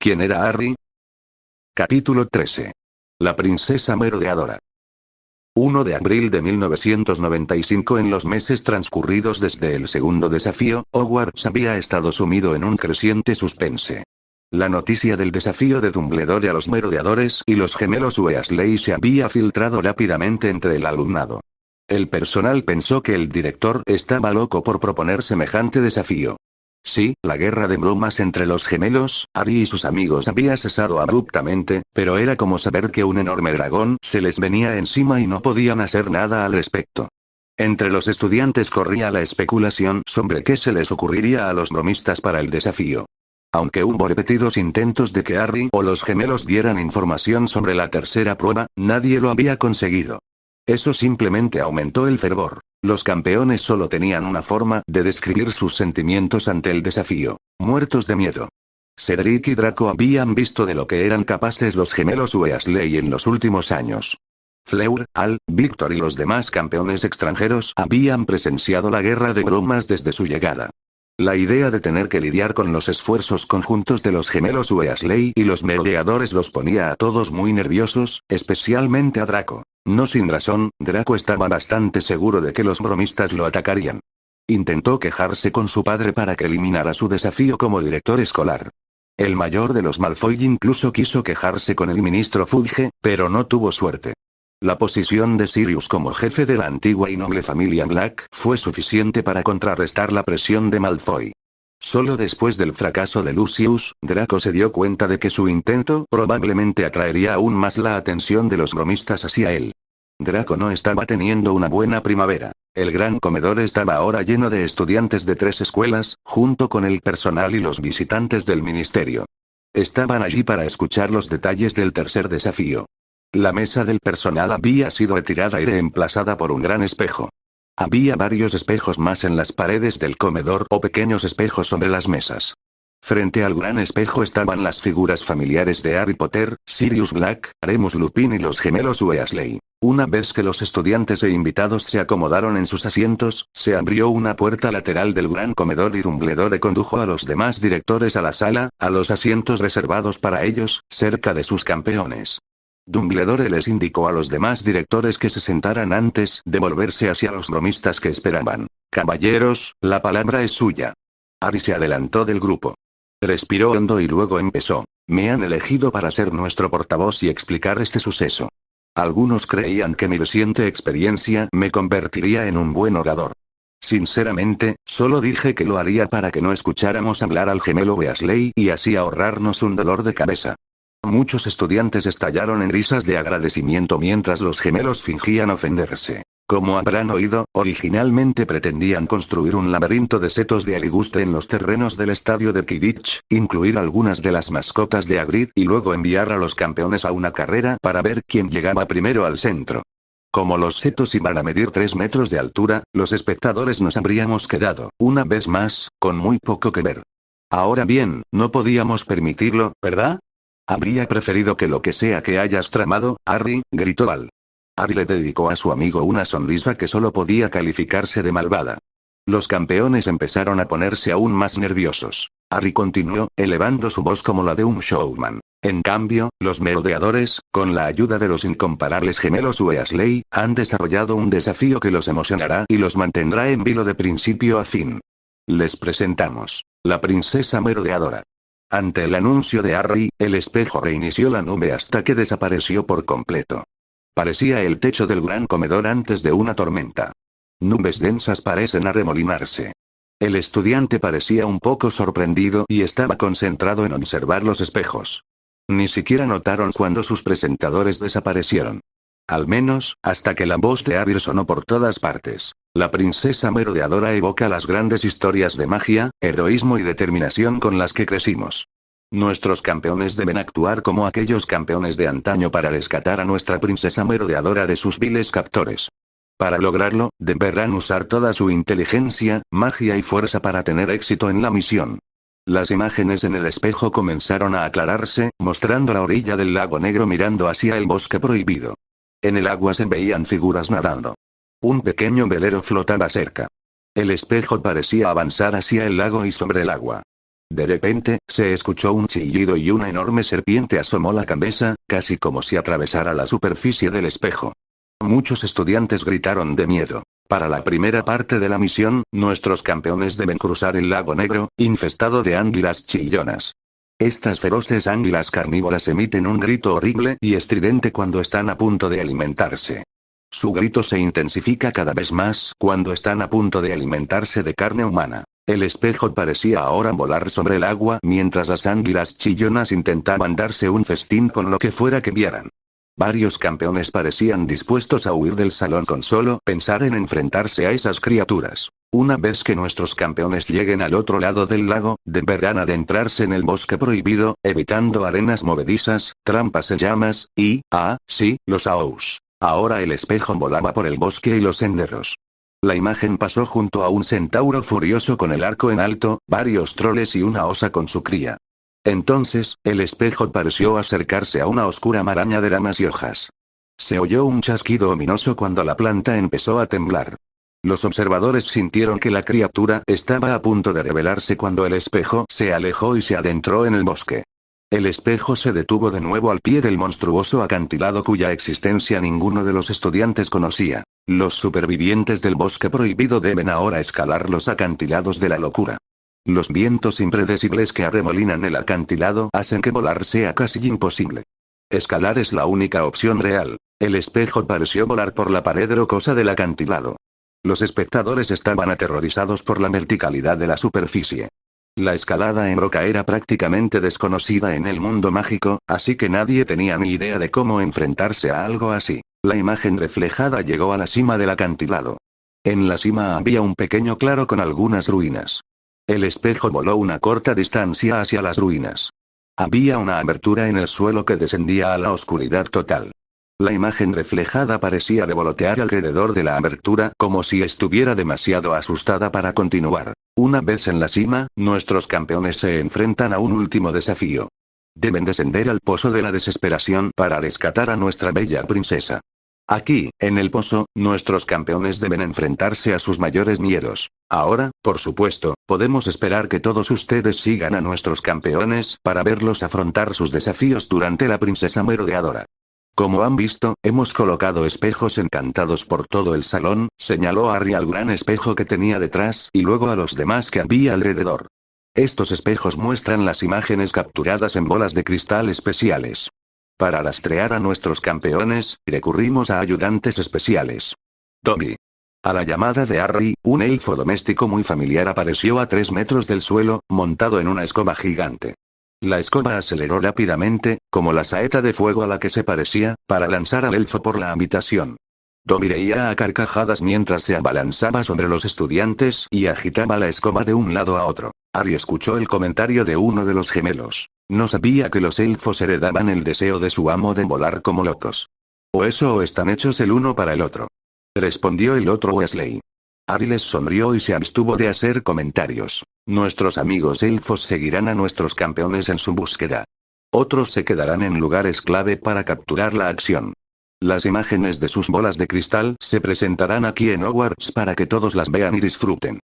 ¿Quién era Harry? Capítulo 13. La princesa merodeadora. 1 de abril de 1995. En los meses transcurridos desde el segundo desafío, Hogwarts había estado sumido en un creciente suspense. La noticia del desafío de Dumbledore a los merodeadores y los gemelos Weasley se había filtrado rápidamente entre el alumnado. El personal pensó que el director estaba loco por proponer semejante desafío. Sí, la guerra de bromas entre los gemelos, Harry y sus amigos había cesado abruptamente, pero era como saber que un enorme dragón se les venía encima y no podían hacer nada al respecto. Entre los estudiantes corría la especulación sobre qué se les ocurriría a los bromistas para el desafío. Aunque hubo repetidos intentos de que Harry o los gemelos dieran información sobre la tercera prueba, nadie lo había conseguido. Eso simplemente aumentó el fervor. Los campeones solo tenían una forma de describir sus sentimientos ante el desafío: muertos de miedo. Cedric y Draco habían visto de lo que eran capaces los gemelos Weasley en los últimos años. Fleur, Al, Victor y los demás campeones extranjeros habían presenciado la guerra de bromas desde su llegada. La idea de tener que lidiar con los esfuerzos conjuntos de los gemelos Weasley y los merodeadores los ponía a todos muy nerviosos, especialmente a Draco. No sin razón, Draco estaba bastante seguro de que los bromistas lo atacarían. Intentó quejarse con su padre para que eliminara su desafío como director escolar. El mayor de los Malfoy incluso quiso quejarse con el ministro Fudge, pero no tuvo suerte. La posición de Sirius como jefe de la antigua y noble familia Black fue suficiente para contrarrestar la presión de Malfoy. Solo después del fracaso de Lucius, Draco se dio cuenta de que su intento probablemente atraería aún más la atención de los bromistas hacia él. Draco no estaba teniendo una buena primavera. El gran comedor estaba ahora lleno de estudiantes de 3 escuelas, junto con el personal y los visitantes del ministerio. Estaban allí para escuchar los detalles del tercer desafío. La mesa del personal había sido retirada y reemplazada por un gran espejo. Había varios espejos más en las paredes del comedor o pequeños espejos sobre las mesas. Frente al gran espejo estaban las figuras familiares de Harry Potter, Sirius Black, Remus Lupin y los gemelos Weasley. Una vez que los estudiantes e invitados se acomodaron en sus asientos, se abrió una puerta lateral del gran comedor y Dumbledore condujo a los demás directores a la sala, a los asientos reservados para ellos, cerca de sus campeones. Dumbledore les indicó a los demás directores que se sentaran antes de volverse hacia los bromistas que esperaban. Caballeros, la palabra es suya. Harry se adelantó del grupo. Respiró hondo y luego empezó. Me han elegido para ser nuestro portavoz y explicar este suceso. Algunos creían que mi reciente experiencia me convertiría en un buen orador. Sinceramente, solo dije que lo haría para que no escucháramos hablar al gemelo Weasley y así ahorrarnos un dolor de cabeza. Muchos estudiantes estallaron en risas de agradecimiento mientras los gemelos fingían ofenderse. Como habrán oído, originalmente pretendían construir un laberinto de setos de aliguste en los terrenos del estadio de Quidditch, incluir algunas de las mascotas de Hagrid y luego enviar a los campeones a una carrera para ver quién llegaba primero al centro. Como los setos iban a medir 3 metros de altura, los espectadores nos habríamos quedado, una vez más, con muy poco que ver. Ahora bien, no podíamos permitirlo, ¿verdad? Habría preferido que lo que sea que hayas tramado, Harry, gritó Al. Harry le dedicó a su amigo una sonrisa que solo podía calificarse de malvada. Los campeones empezaron a ponerse aún más nerviosos. Harry continuó, elevando su voz como la de un showman. En cambio, los merodeadores, con la ayuda de los incomparables gemelos Weasley, han desarrollado un desafío que los emocionará y los mantendrá en vilo de principio a fin. Les presentamos. La princesa merodeadora. Ante el anuncio de Harry, el espejo reinició la nube hasta que desapareció por completo. Parecía el techo del gran comedor antes de una tormenta. Nubes densas parecen arremolinarse. El estudiante parecía un poco sorprendido y estaba concentrado en observar los espejos. Ni siquiera notaron cuando sus presentadores desaparecieron. Al menos, hasta que la voz de Harry sonó por todas partes. La princesa merodeadora evoca las grandes historias de magia, heroísmo y determinación con las que crecimos. Nuestros campeones deben actuar como aquellos campeones de antaño para rescatar a nuestra princesa merodeadora de sus viles captores. Para lograrlo, deberán usar toda su inteligencia, magia y fuerza para tener éxito en la misión. Las imágenes en el espejo comenzaron a aclararse, mostrando la orilla del lago negro mirando hacia el bosque prohibido. En el agua se veían figuras nadando. Un pequeño velero flotaba cerca. El espejo parecía avanzar hacia el lago y sobre el agua. De repente, se escuchó un chillido y una enorme serpiente asomó la cabeza, casi como si atravesara la superficie del espejo. Muchos estudiantes gritaron de miedo. Para la primera parte de la misión, nuestros campeones deben cruzar el lago Negro, infestado de anguilas chillonas. Estas feroces anguilas carnívoras emiten un grito horrible y estridente cuando están a punto de alimentarse. Su grito se intensifica cada vez más cuando están a punto de alimentarse de carne humana. El espejo parecía ahora volar sobre el agua mientras las anguilas chillonas intentaban darse un festín con lo que fuera que vieran. Varios campeones parecían dispuestos a huir del salón con solo pensar en enfrentarse a esas criaturas. Una vez que nuestros campeones lleguen al otro lado del lago, deberán adentrarse en el bosque prohibido, evitando arenas movedizas, trampas en llamas, y, sí, los AOUs. Ahora el espejo volaba por el bosque y los senderos. La imagen pasó junto a un centauro furioso con el arco en alto, varios troles y una osa con su cría. Entonces, el espejo pareció acercarse a una oscura maraña de ramas y hojas. Se oyó un chasquido ominoso cuando la planta empezó a temblar. Los observadores sintieron que la criatura estaba a punto de revelarse cuando el espejo se alejó y se adentró en el bosque. El espejo se detuvo de nuevo al pie del monstruoso acantilado cuya existencia ninguno de los estudiantes conocía. Los supervivientes del bosque prohibido deben ahora escalar los acantilados de la locura. Los vientos impredecibles que arremolinan el acantilado hacen que volar sea casi imposible. Escalar es la única opción real. El espejo pareció volar por la pared rocosa del acantilado. Los espectadores estaban aterrorizados por la verticalidad de la superficie. La escalada en roca era prácticamente desconocida en el mundo mágico, así que nadie tenía ni idea de cómo enfrentarse a algo así. La imagen reflejada llegó a la cima del acantilado. En la cima había un pequeño claro con algunas ruinas. El espejo voló una corta distancia hacia las ruinas. Había una abertura en el suelo que descendía a la oscuridad total. La imagen reflejada parecía revolotear alrededor de la abertura como si estuviera demasiado asustada para continuar. Una vez en la cima, nuestros campeones se enfrentan a un último desafío. Deben descender al pozo de la desesperación para rescatar a nuestra bella princesa. Aquí, en el pozo, nuestros campeones deben enfrentarse a sus mayores miedos. Ahora, por supuesto, podemos esperar que todos ustedes sigan a nuestros campeones para verlos afrontar sus desafíos durante la princesa merodeadora. Como han visto, hemos colocado espejos encantados por todo el salón, señaló Harry al gran espejo que tenía detrás y luego a los demás que había alrededor. Estos espejos muestran las imágenes capturadas en bolas de cristal especiales. Para rastrear a nuestros campeones, recurrimos a ayudantes especiales. Dobby. A la llamada de Harry, un elfo doméstico muy familiar apareció a 3 metros del suelo, montado en una escoba gigante. La escoba aceleró rápidamente, como la saeta de fuego a la que se parecía, para lanzar al elfo por la habitación. Dobby reía a carcajadas mientras se abalanzaba sobre los estudiantes y agitaba la escoba de un lado a otro. Harry escuchó el comentario de uno de los gemelos. No sabía que los elfos heredaban el deseo de su amo de volar como locos. O eso o están hechos el uno para el otro. Respondió el otro Weasley. Harry les sonrió y se abstuvo de hacer comentarios. Nuestros amigos elfos seguirán a nuestros campeones en su búsqueda. Otros se quedarán en lugares clave para capturar la acción. Las imágenes de sus bolas de cristal se presentarán aquí en Hogwarts para que todos las vean y disfruten.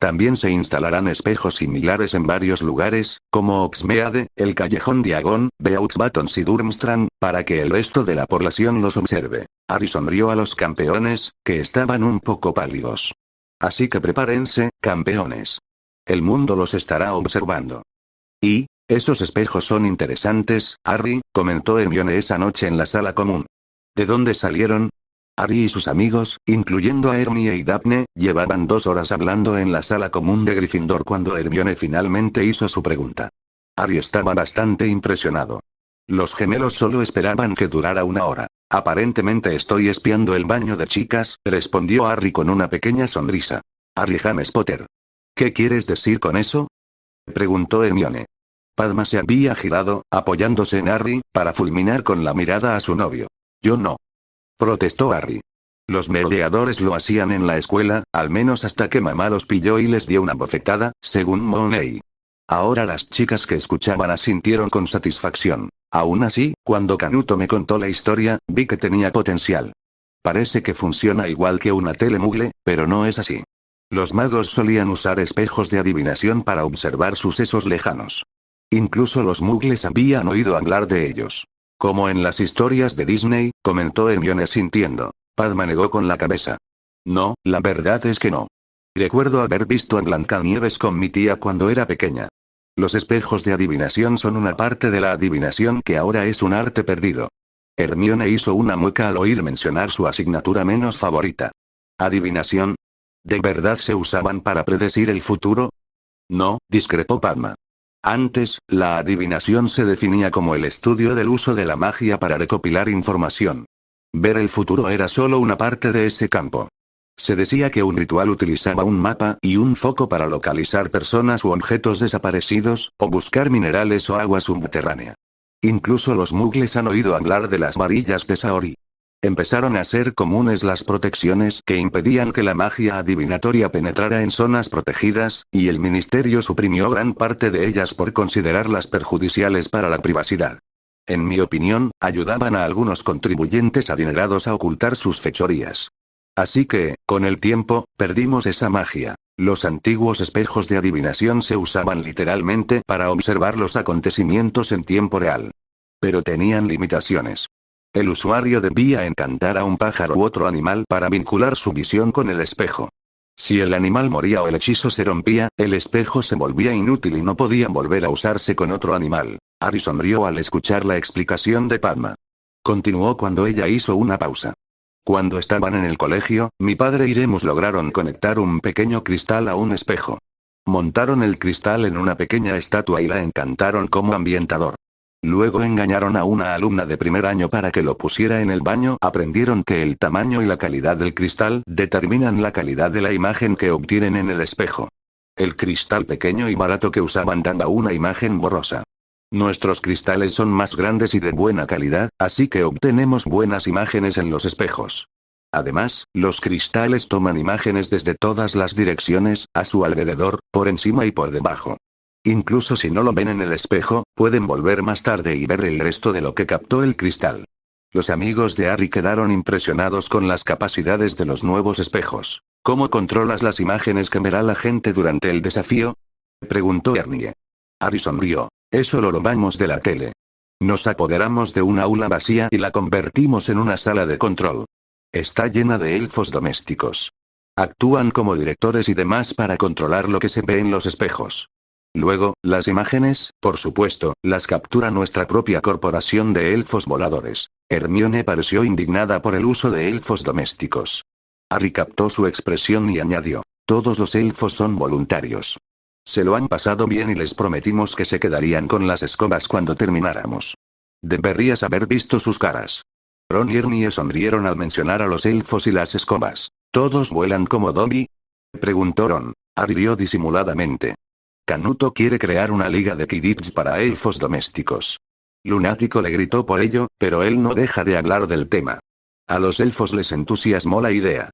También se instalarán espejos similares en varios lugares, como Hogsmeade, el Callejón Diagon, Beauxbatons y Durmstrang, para que el resto de la población los observe. Harry sonrió a los campeones, que estaban un poco pálidos. Así que prepárense, campeones. El mundo los estará observando. Y, esos espejos son interesantes, Harry, comentó Hermione esa noche en la sala común. ¿De dónde salieron? Harry y sus amigos, incluyendo a Hermione y Daphne, llevaban 2 horas hablando en la sala común de Gryffindor cuando Hermione finalmente hizo su pregunta. Harry estaba bastante impresionado. Los gemelos solo esperaban que durara 1 hora. Aparentemente estoy espiando el baño de chicas, respondió Harry con una pequeña sonrisa. Harry James Potter. ¿Qué quieres decir con eso? Preguntó Hermione. Padma se había girado, apoyándose en Harry, para fulminar con la mirada a su novio. Yo no. Protestó Harry. Los merodeadores lo hacían en la escuela, al menos hasta que mamá los pilló y les dio una bofetada, según Mooney. Ahora las chicas que escuchaban asintieron con satisfacción. Aún así, cuando Canuto me contó la historia, vi que tenía potencial. Parece que funciona igual que una tele Moogle, pero no es así. Los magos solían usar espejos de adivinación para observar sucesos lejanos. Incluso los muggles habían oído hablar de ellos. Como en las historias de Disney, comentó Hermione sintiendo. Padma negó con la cabeza. No, la verdad es que no. Recuerdo haber visto a Blancanieves con mi tía cuando era pequeña. Los espejos de adivinación son una parte de la adivinación que ahora es un arte perdido. Hermione hizo una mueca al oír mencionar su asignatura menos favorita. ¿Adivinación? ¿De verdad se usaban para predecir el futuro? No, discrepó Padma. Antes, la adivinación se definía como el estudio del uso de la magia para recopilar información. Ver el futuro era solo una parte de ese campo. Se decía que un ritual utilizaba un mapa y un foco para localizar personas u objetos desaparecidos, o buscar minerales o agua subterránea. Incluso los muggles han oído hablar de las varillas de Saori. Empezaron a ser comunes las protecciones que impedían que la magia adivinatoria penetrara en zonas protegidas, y el ministerio suprimió gran parte de ellas por considerarlas perjudiciales para la privacidad. En mi opinión, ayudaban a algunos contribuyentes adinerados a ocultar sus fechorías. Así que, con el tiempo, perdimos esa magia. Los antiguos espejos de adivinación se usaban literalmente para observar los acontecimientos en tiempo real. Pero tenían limitaciones. El usuario debía encantar a un pájaro u otro animal para vincular su visión con el espejo. Si el animal moría o el hechizo se rompía, el espejo se volvía inútil y no podía volver a usarse con otro animal. Harry sonrió al escuchar la explicación de Padma. Continuó cuando ella hizo una pausa. Cuando estaban en el colegio, mi padre y Remus lograron conectar un pequeño cristal a un espejo. Montaron el cristal en una pequeña estatua y la encantaron como ambientador. Luego engañaron a una alumna de primer año para que lo pusiera en el baño. Aprendieron que el tamaño y la calidad del cristal determinan la calidad de la imagen que obtienen en el espejo. El cristal pequeño y barato que usaban daba una imagen borrosa. Nuestros cristales son más grandes y de buena calidad, así que obtenemos buenas imágenes en los espejos. Además, los cristales toman imágenes desde todas las direcciones, a su alrededor, por encima y por debajo. Incluso si no lo ven en el espejo, pueden volver más tarde y ver el resto de lo que captó el cristal. Los amigos de Harry quedaron impresionados con las capacidades de los nuevos espejos. ¿Cómo controlas las imágenes que verá la gente durante el desafío?, preguntó Hermione. Harry sonrió. Eso lo robamos de la tele. Nos apoderamos de una aula vacía y la convertimos en una sala de control. Está llena de elfos domésticos. Actúan como directores y demás para controlar lo que se ve en los espejos. Luego, las imágenes, por supuesto, las captura nuestra propia corporación de elfos voladores. Hermione pareció indignada por el uso de elfos domésticos. Harry captó su expresión y añadió: todos los elfos son voluntarios. Se lo han pasado bien y les prometimos que se quedarían con las escobas cuando termináramos. Deberías haber visto sus caras. Ron y Hermione sonrieron al mencionar a los elfos y las escobas. ¿Todos vuelan como Dobby?, preguntó Ron. Harry rió disimuladamente. Canuto quiere crear una liga de Quidditch para elfos domésticos. Lunático le gritó por ello, pero él no deja de hablar del tema. A los elfos les entusiasmó la idea.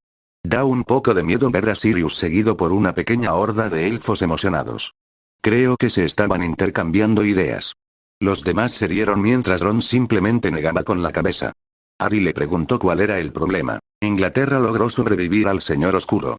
Da un poco de miedo ver a Sirius seguido por una pequeña horda de elfos emocionados. Creo que se estaban intercambiando ideas. Los demás se rieron mientras Ron simplemente negaba con la cabeza. Harry le preguntó cuál era el problema. Inglaterra logró sobrevivir al Señor Oscuro.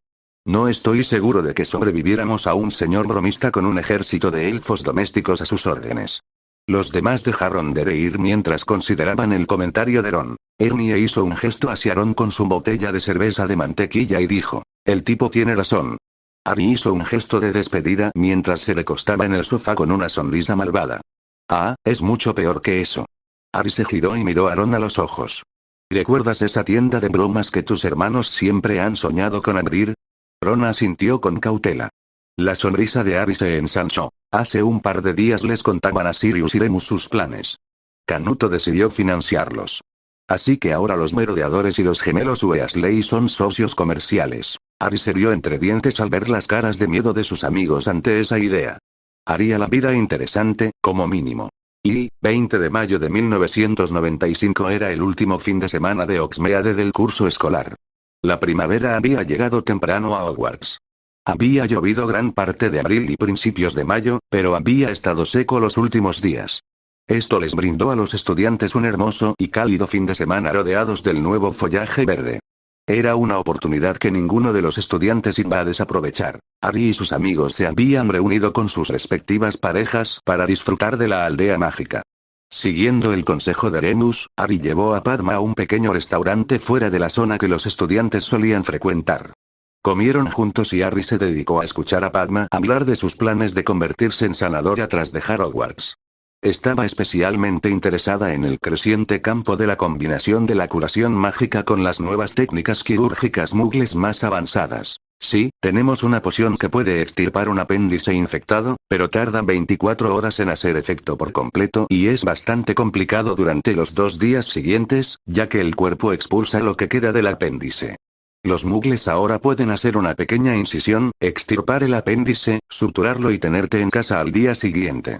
No estoy seguro de que sobreviviéramos a un señor bromista con un ejército de elfos domésticos a sus órdenes. Los demás dejaron de reír mientras consideraban el comentario de Ron. Hermione hizo un gesto hacia Ron con su botella de cerveza de mantequilla y dijo: el tipo tiene razón. Harry hizo un gesto de despedida mientras se recostaba en el sofá con una sonrisa malvada. Ah, es mucho peor que eso. Harry se giró y miró a Ron a los ojos. ¿Recuerdas esa tienda de bromas que tus hermanos siempre han soñado con abrir? Ron asintió con cautela. La sonrisa de Harry se ensanchó. Hace un par de días les contaban a Sirius y Remus sus planes. Canuto decidió financiarlos. Así que ahora los merodeadores y los gemelos Weasley son socios comerciales. Harry se rió entre dientes al ver las caras de miedo de sus amigos ante esa idea. Haría la vida interesante, como mínimo. Y, 20 de mayo de 1995 era el último fin de semana de Hogsmeade del curso escolar. La primavera había llegado temprano a Hogwarts. Había llovido gran parte de abril y principios de mayo, pero había estado seco los últimos días. Esto les brindó a los estudiantes un hermoso y cálido fin de semana rodeados del nuevo follaje verde. Era una oportunidad que ninguno de los estudiantes iba a desaprovechar. Harry y sus amigos se habían reunido con sus respectivas parejas para disfrutar de la aldea mágica. Siguiendo el consejo de Remus, Harry llevó a Padma a un pequeño restaurante fuera de la zona que los estudiantes solían frecuentar. Comieron juntos y Harry se dedicó a escuchar a Padma hablar de sus planes de convertirse en sanadora tras dejar Hogwarts. Estaba especialmente interesada en el creciente campo de la combinación de la curación mágica con las nuevas técnicas quirúrgicas muggles más avanzadas. Sí, tenemos una poción que puede extirpar un apéndice infectado, pero tarda 24 horas en hacer efecto por completo y es bastante complicado durante los 2 días siguientes, ya que el cuerpo expulsa lo que queda del apéndice. Los muggles ahora pueden hacer una pequeña incisión, extirpar el apéndice, suturarlo y tenerte en casa al día siguiente.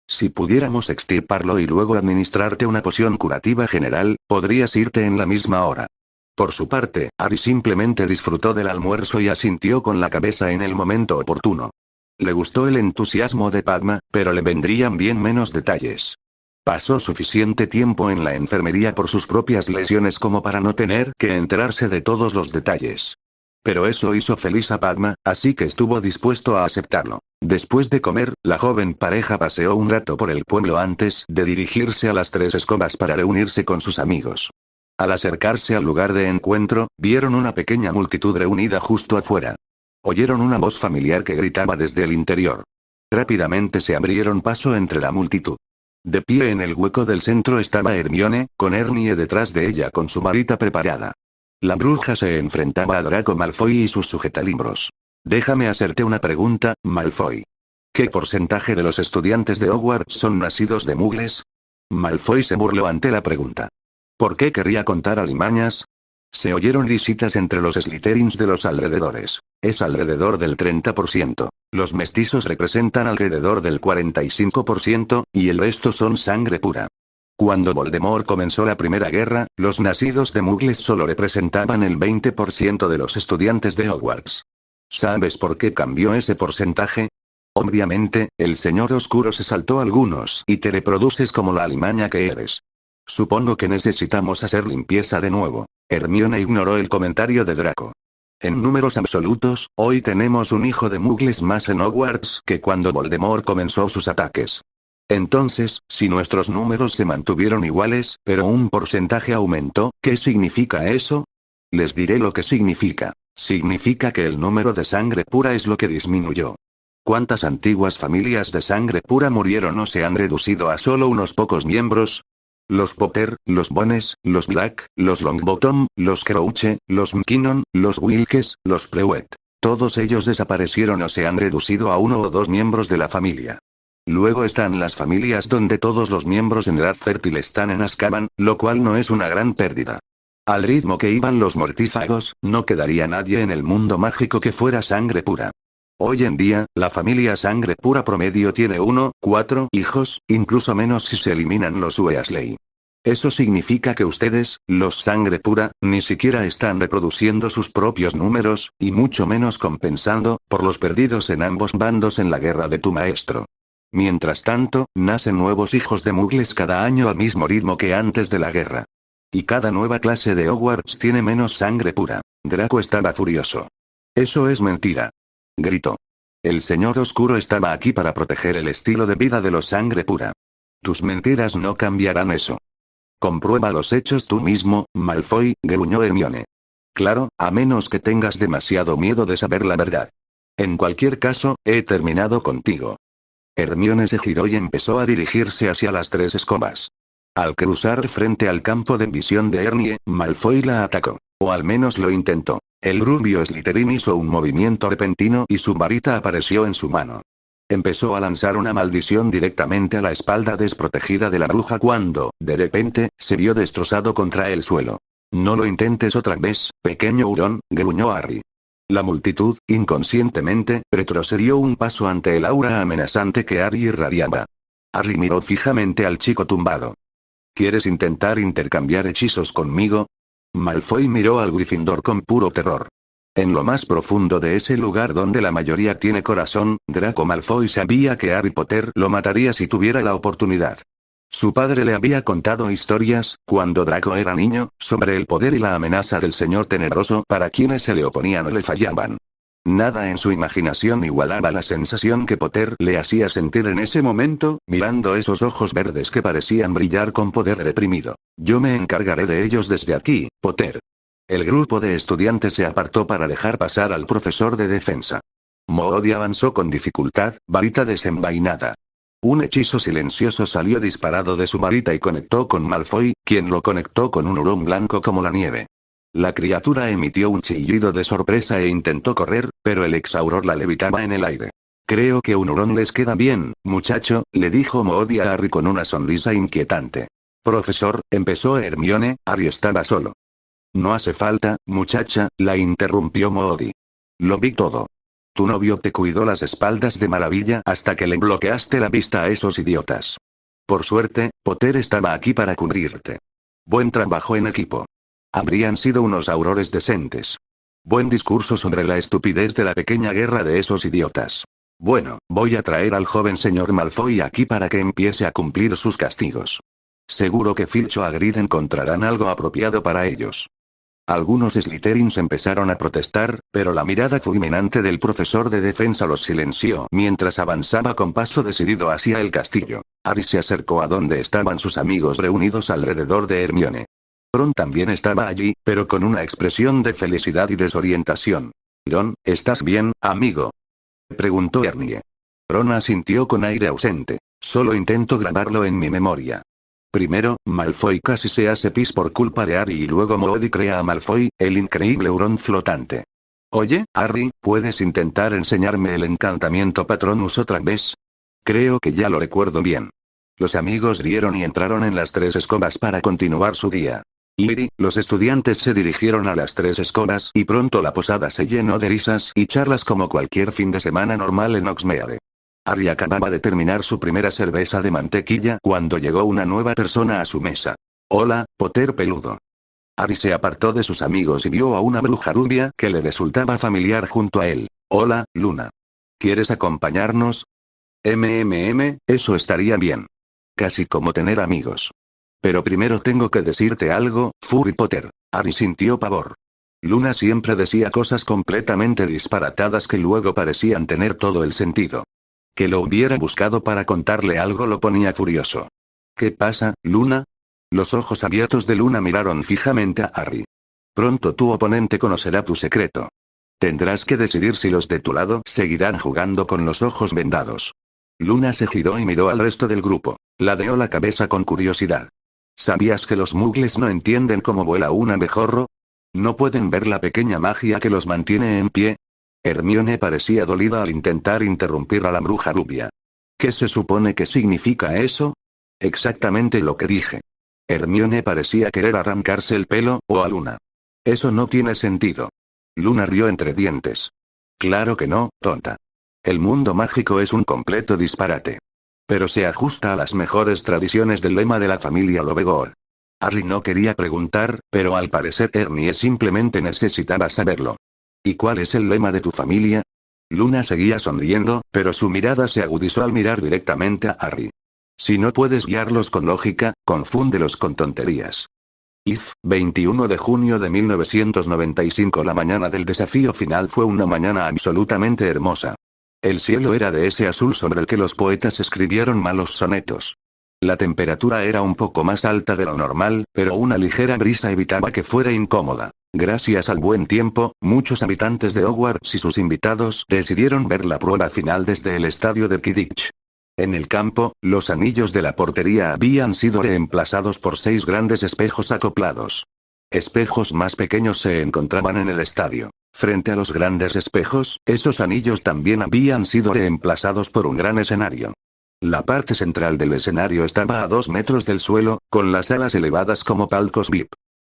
Si pudiéramos extirparlo y luego administrarte una poción curativa general, podrías irte en la misma hora. Por su parte, Harry simplemente disfrutó del almuerzo y asintió con la cabeza en el momento oportuno. Le gustó el entusiasmo de Padma, pero le vendrían bien menos detalles. Pasó suficiente tiempo en la enfermería por sus propias lesiones como para no tener que enterarse de todos los detalles. Pero eso hizo feliz a Padma, así que estuvo dispuesto a aceptarlo. Después de comer, la joven pareja paseó un rato por el pueblo antes de dirigirse a las 3 escobas para reunirse con sus amigos. Al acercarse al lugar de encuentro, vieron una pequeña multitud reunida justo afuera. Oyeron una voz familiar que gritaba desde el interior. Rápidamente se abrieron paso entre la multitud. De pie en el hueco del centro estaba Hermione, con Ernie detrás de ella con su varita preparada. La bruja se enfrentaba a Draco Malfoy y sus sujetalimbros. Déjame hacerte una pregunta, Malfoy. ¿Qué porcentaje de los estudiantes de Hogwarts son nacidos de muggles? Malfoy se burló ante la pregunta. ¿Por qué querría contar alimañas? Se oyeron risitas entre los Slytherins de los alrededores. Es alrededor del 30%. Los mestizos representan alrededor del 45%, y el resto son sangre pura. Cuando Voldemort comenzó la Primera Guerra, los nacidos de muggles solo representaban el 20% de los estudiantes de Hogwarts. ¿Sabes por qué cambió ese porcentaje? Obviamente, el Señor Oscuro se saltó algunos y te reproduces como la alimaña que eres. Supongo que necesitamos hacer limpieza de nuevo. Hermione ignoró el comentario de Draco. En números absolutos, hoy tenemos un hijo de muggles más en Hogwarts que cuando Voldemort comenzó sus ataques. Entonces, si nuestros números se mantuvieron iguales, pero un porcentaje aumentó, ¿qué significa eso? Les diré lo que significa. Significa que el número de sangre pura es lo que disminuyó. ¿Cuántas antiguas familias de sangre pura murieron o se han reducido a solo unos pocos miembros? Los Potter, los Bones, los Black, los Longbottom, los Crouch, los McKinnon, los Wilkes, los Prewett. Todos ellos desaparecieron o se han reducido a 1 o 2 miembros de la familia. Luego están las familias donde todos los miembros en edad fértil están en Azkaban, lo cual no es una gran pérdida. Al ritmo que iban los mortífagos, no quedaría nadie en el mundo mágico que fuera sangre pura. Hoy en día, la familia sangre pura promedio tiene 4 hijos, incluso menos si se eliminan los Weasley. Eso significa que ustedes, los sangre pura, ni siquiera están reproduciendo sus propios números, y mucho menos compensando por los perdidos en ambos bandos en la guerra de tu maestro. Mientras tanto, nacen nuevos hijos de muggles cada año al mismo ritmo que antes de la guerra. Y cada nueva clase de Hogwarts tiene menos sangre pura. Draco estaba furioso. Eso es mentira. Gritó. El Señor Oscuro estaba aquí para proteger el estilo de vida de los sangre pura. Tus mentiras no cambiarán eso. Comprueba los hechos tú mismo, Malfoy, gruñó Hermione. Claro, a menos que tengas demasiado miedo de saber la verdad. En cualquier caso, he terminado contigo. Hermione se giró y empezó a dirigirse hacia las 3 escobas. Al cruzar frente al campo de visión de Ernie, Malfoy la atacó. O al menos lo intentó. El rubio Slytherin hizo un movimiento repentino y su varita apareció en su mano. Empezó a lanzar una maldición directamente a la espalda desprotegida de la bruja cuando, de repente, se vio destrozado contra el suelo. No lo intentes otra vez, pequeño hurón, gruñó Harry. La multitud, inconscientemente, retrocedió un paso ante el aura amenazante que Harry irradiaba. Harry miró fijamente al chico tumbado. ¿Quieres intentar intercambiar hechizos conmigo? Malfoy miró al Gryffindor con puro terror. En lo más profundo de ese lugar donde la mayoría tiene corazón, Draco Malfoy sabía que Harry Potter lo mataría si tuviera la oportunidad. Su padre le había contado historias, cuando Draco era niño, sobre el poder y la amenaza del Señor Tenebroso para quienes se le oponían o le fallaban. Nada en su imaginación igualaba la sensación que Potter le hacía sentir en ese momento, mirando esos ojos verdes que parecían brillar con poder reprimido. Yo me encargaré de ellos desde aquí, Potter. El grupo de estudiantes se apartó para dejar pasar al profesor de defensa. Moody avanzó con dificultad, varita desenvainada. Un hechizo silencioso salió disparado de su varita y conectó con Malfoy, quien lo conectó con un hurón blanco como la nieve. La criatura emitió un chillido de sorpresa e intentó correr, pero el exauror la levitaba en el aire. Creo que un hurón les queda bien, muchacho, le dijo Moody a Harry con una sonrisa inquietante. Profesor, empezó Hermione, Harry estaba solo. No hace falta, muchacha, la interrumpió Moody. Lo vi todo. Tu novio te cuidó las espaldas de maravilla hasta que le bloqueaste la vista a esos idiotas. Por suerte, Potter estaba aquí para cubrirte. Buen trabajo en equipo. Habrían sido unos aurores decentes. Buen discurso sobre la estupidez de la pequeña guerra de esos idiotas. Bueno, voy a traer al joven señor Malfoy aquí para que empiece a cumplir sus castigos. Seguro que Filch o Hagrid encontrarán algo apropiado para ellos. Algunos Slytherins empezaron a protestar, pero la mirada fulminante del profesor de defensa los silenció mientras avanzaba con paso decidido hacia el castillo. Harry se acercó a donde estaban sus amigos reunidos alrededor de Hermione. Ron también estaba allí, pero con una expresión de felicidad y desorientación. «Ron, ¿estás bien, amigo?», preguntó Hermione. Ron asintió con aire ausente. «Solo intento grabarlo en mi memoria». Primero, Malfoy casi se hace pis por culpa de Harry y luego Moody crea a Malfoy, el increíble hurón flotante. Oye, Harry, ¿puedes intentar enseñarme el encantamiento Patronus otra vez? Creo que ya lo recuerdo bien. Los amigos rieron y entraron en las 3 escobas para continuar su día. Los estudiantes se dirigieron a las 3 escobas y pronto la posada se llenó de risas y charlas como cualquier fin de semana normal en Hogsmeade. Harry acababa de terminar su primera cerveza de mantequilla cuando llegó una nueva persona a su mesa. «Hola, Potter peludo». Harry se apartó de sus amigos y vio a una bruja rubia que le resultaba familiar junto a él. «Hola, Luna. ¿Quieres acompañarnos?» Eso estaría bien. Casi como tener amigos. Pero primero tengo que decirte algo, Furry Potter. Harry sintió pavor. Luna siempre decía cosas completamente disparatadas que luego parecían tener todo el sentido. Que lo hubiera buscado para contarle algo lo ponía furioso. ¿Qué pasa, Luna? Los ojos abiertos de Luna miraron fijamente a Harry. Pronto tu oponente conocerá tu secreto. Tendrás que decidir si los de tu lado seguirán jugando con los ojos vendados. Luna se giró y miró al resto del grupo. Ladeó la cabeza con curiosidad. ¿Sabías que los muggles no entienden cómo vuela un abejorro? ¿No pueden ver la pequeña magia que los mantiene en pie? Hermione parecía dolida al intentar interrumpir a la bruja rubia. ¿Qué se supone que significa eso? Exactamente lo que dije. Hermione parecía querer arrancarse el pelo, o a Luna. Eso no tiene sentido. Luna rió entre dientes. Claro que no, tonta. El mundo mágico es un completo disparate. Pero se ajusta a las mejores tradiciones del lema de la familia Lobegor. Harry no quería preguntar, pero al parecer Hermione simplemente necesitaba saberlo. ¿Y cuál es el lema de tu familia? Luna seguía sonriendo, pero su mirada se agudizó al mirar directamente a Harry. Si no puedes guiarlos con lógica, confúndelos con tonterías. 21 de junio de 1995. La mañana del desafío final fue una mañana absolutamente hermosa. El cielo era de ese azul sobre el que los poetas escribieron malos sonetos. La temperatura era un poco más alta de lo normal, pero una ligera brisa evitaba que fuera incómoda. Gracias al buen tiempo, muchos habitantes de Hogwarts y sus invitados decidieron ver la prueba final desde el estadio de Quidditch. En el campo, los anillos de la portería habían sido reemplazados por 6 grandes espejos acoplados. Espejos más pequeños se encontraban en el estadio. Frente a los grandes espejos, esos anillos también habían sido reemplazados por un gran escenario. La parte central del escenario estaba a 2 metros del suelo, con las alas elevadas como palcos VIP.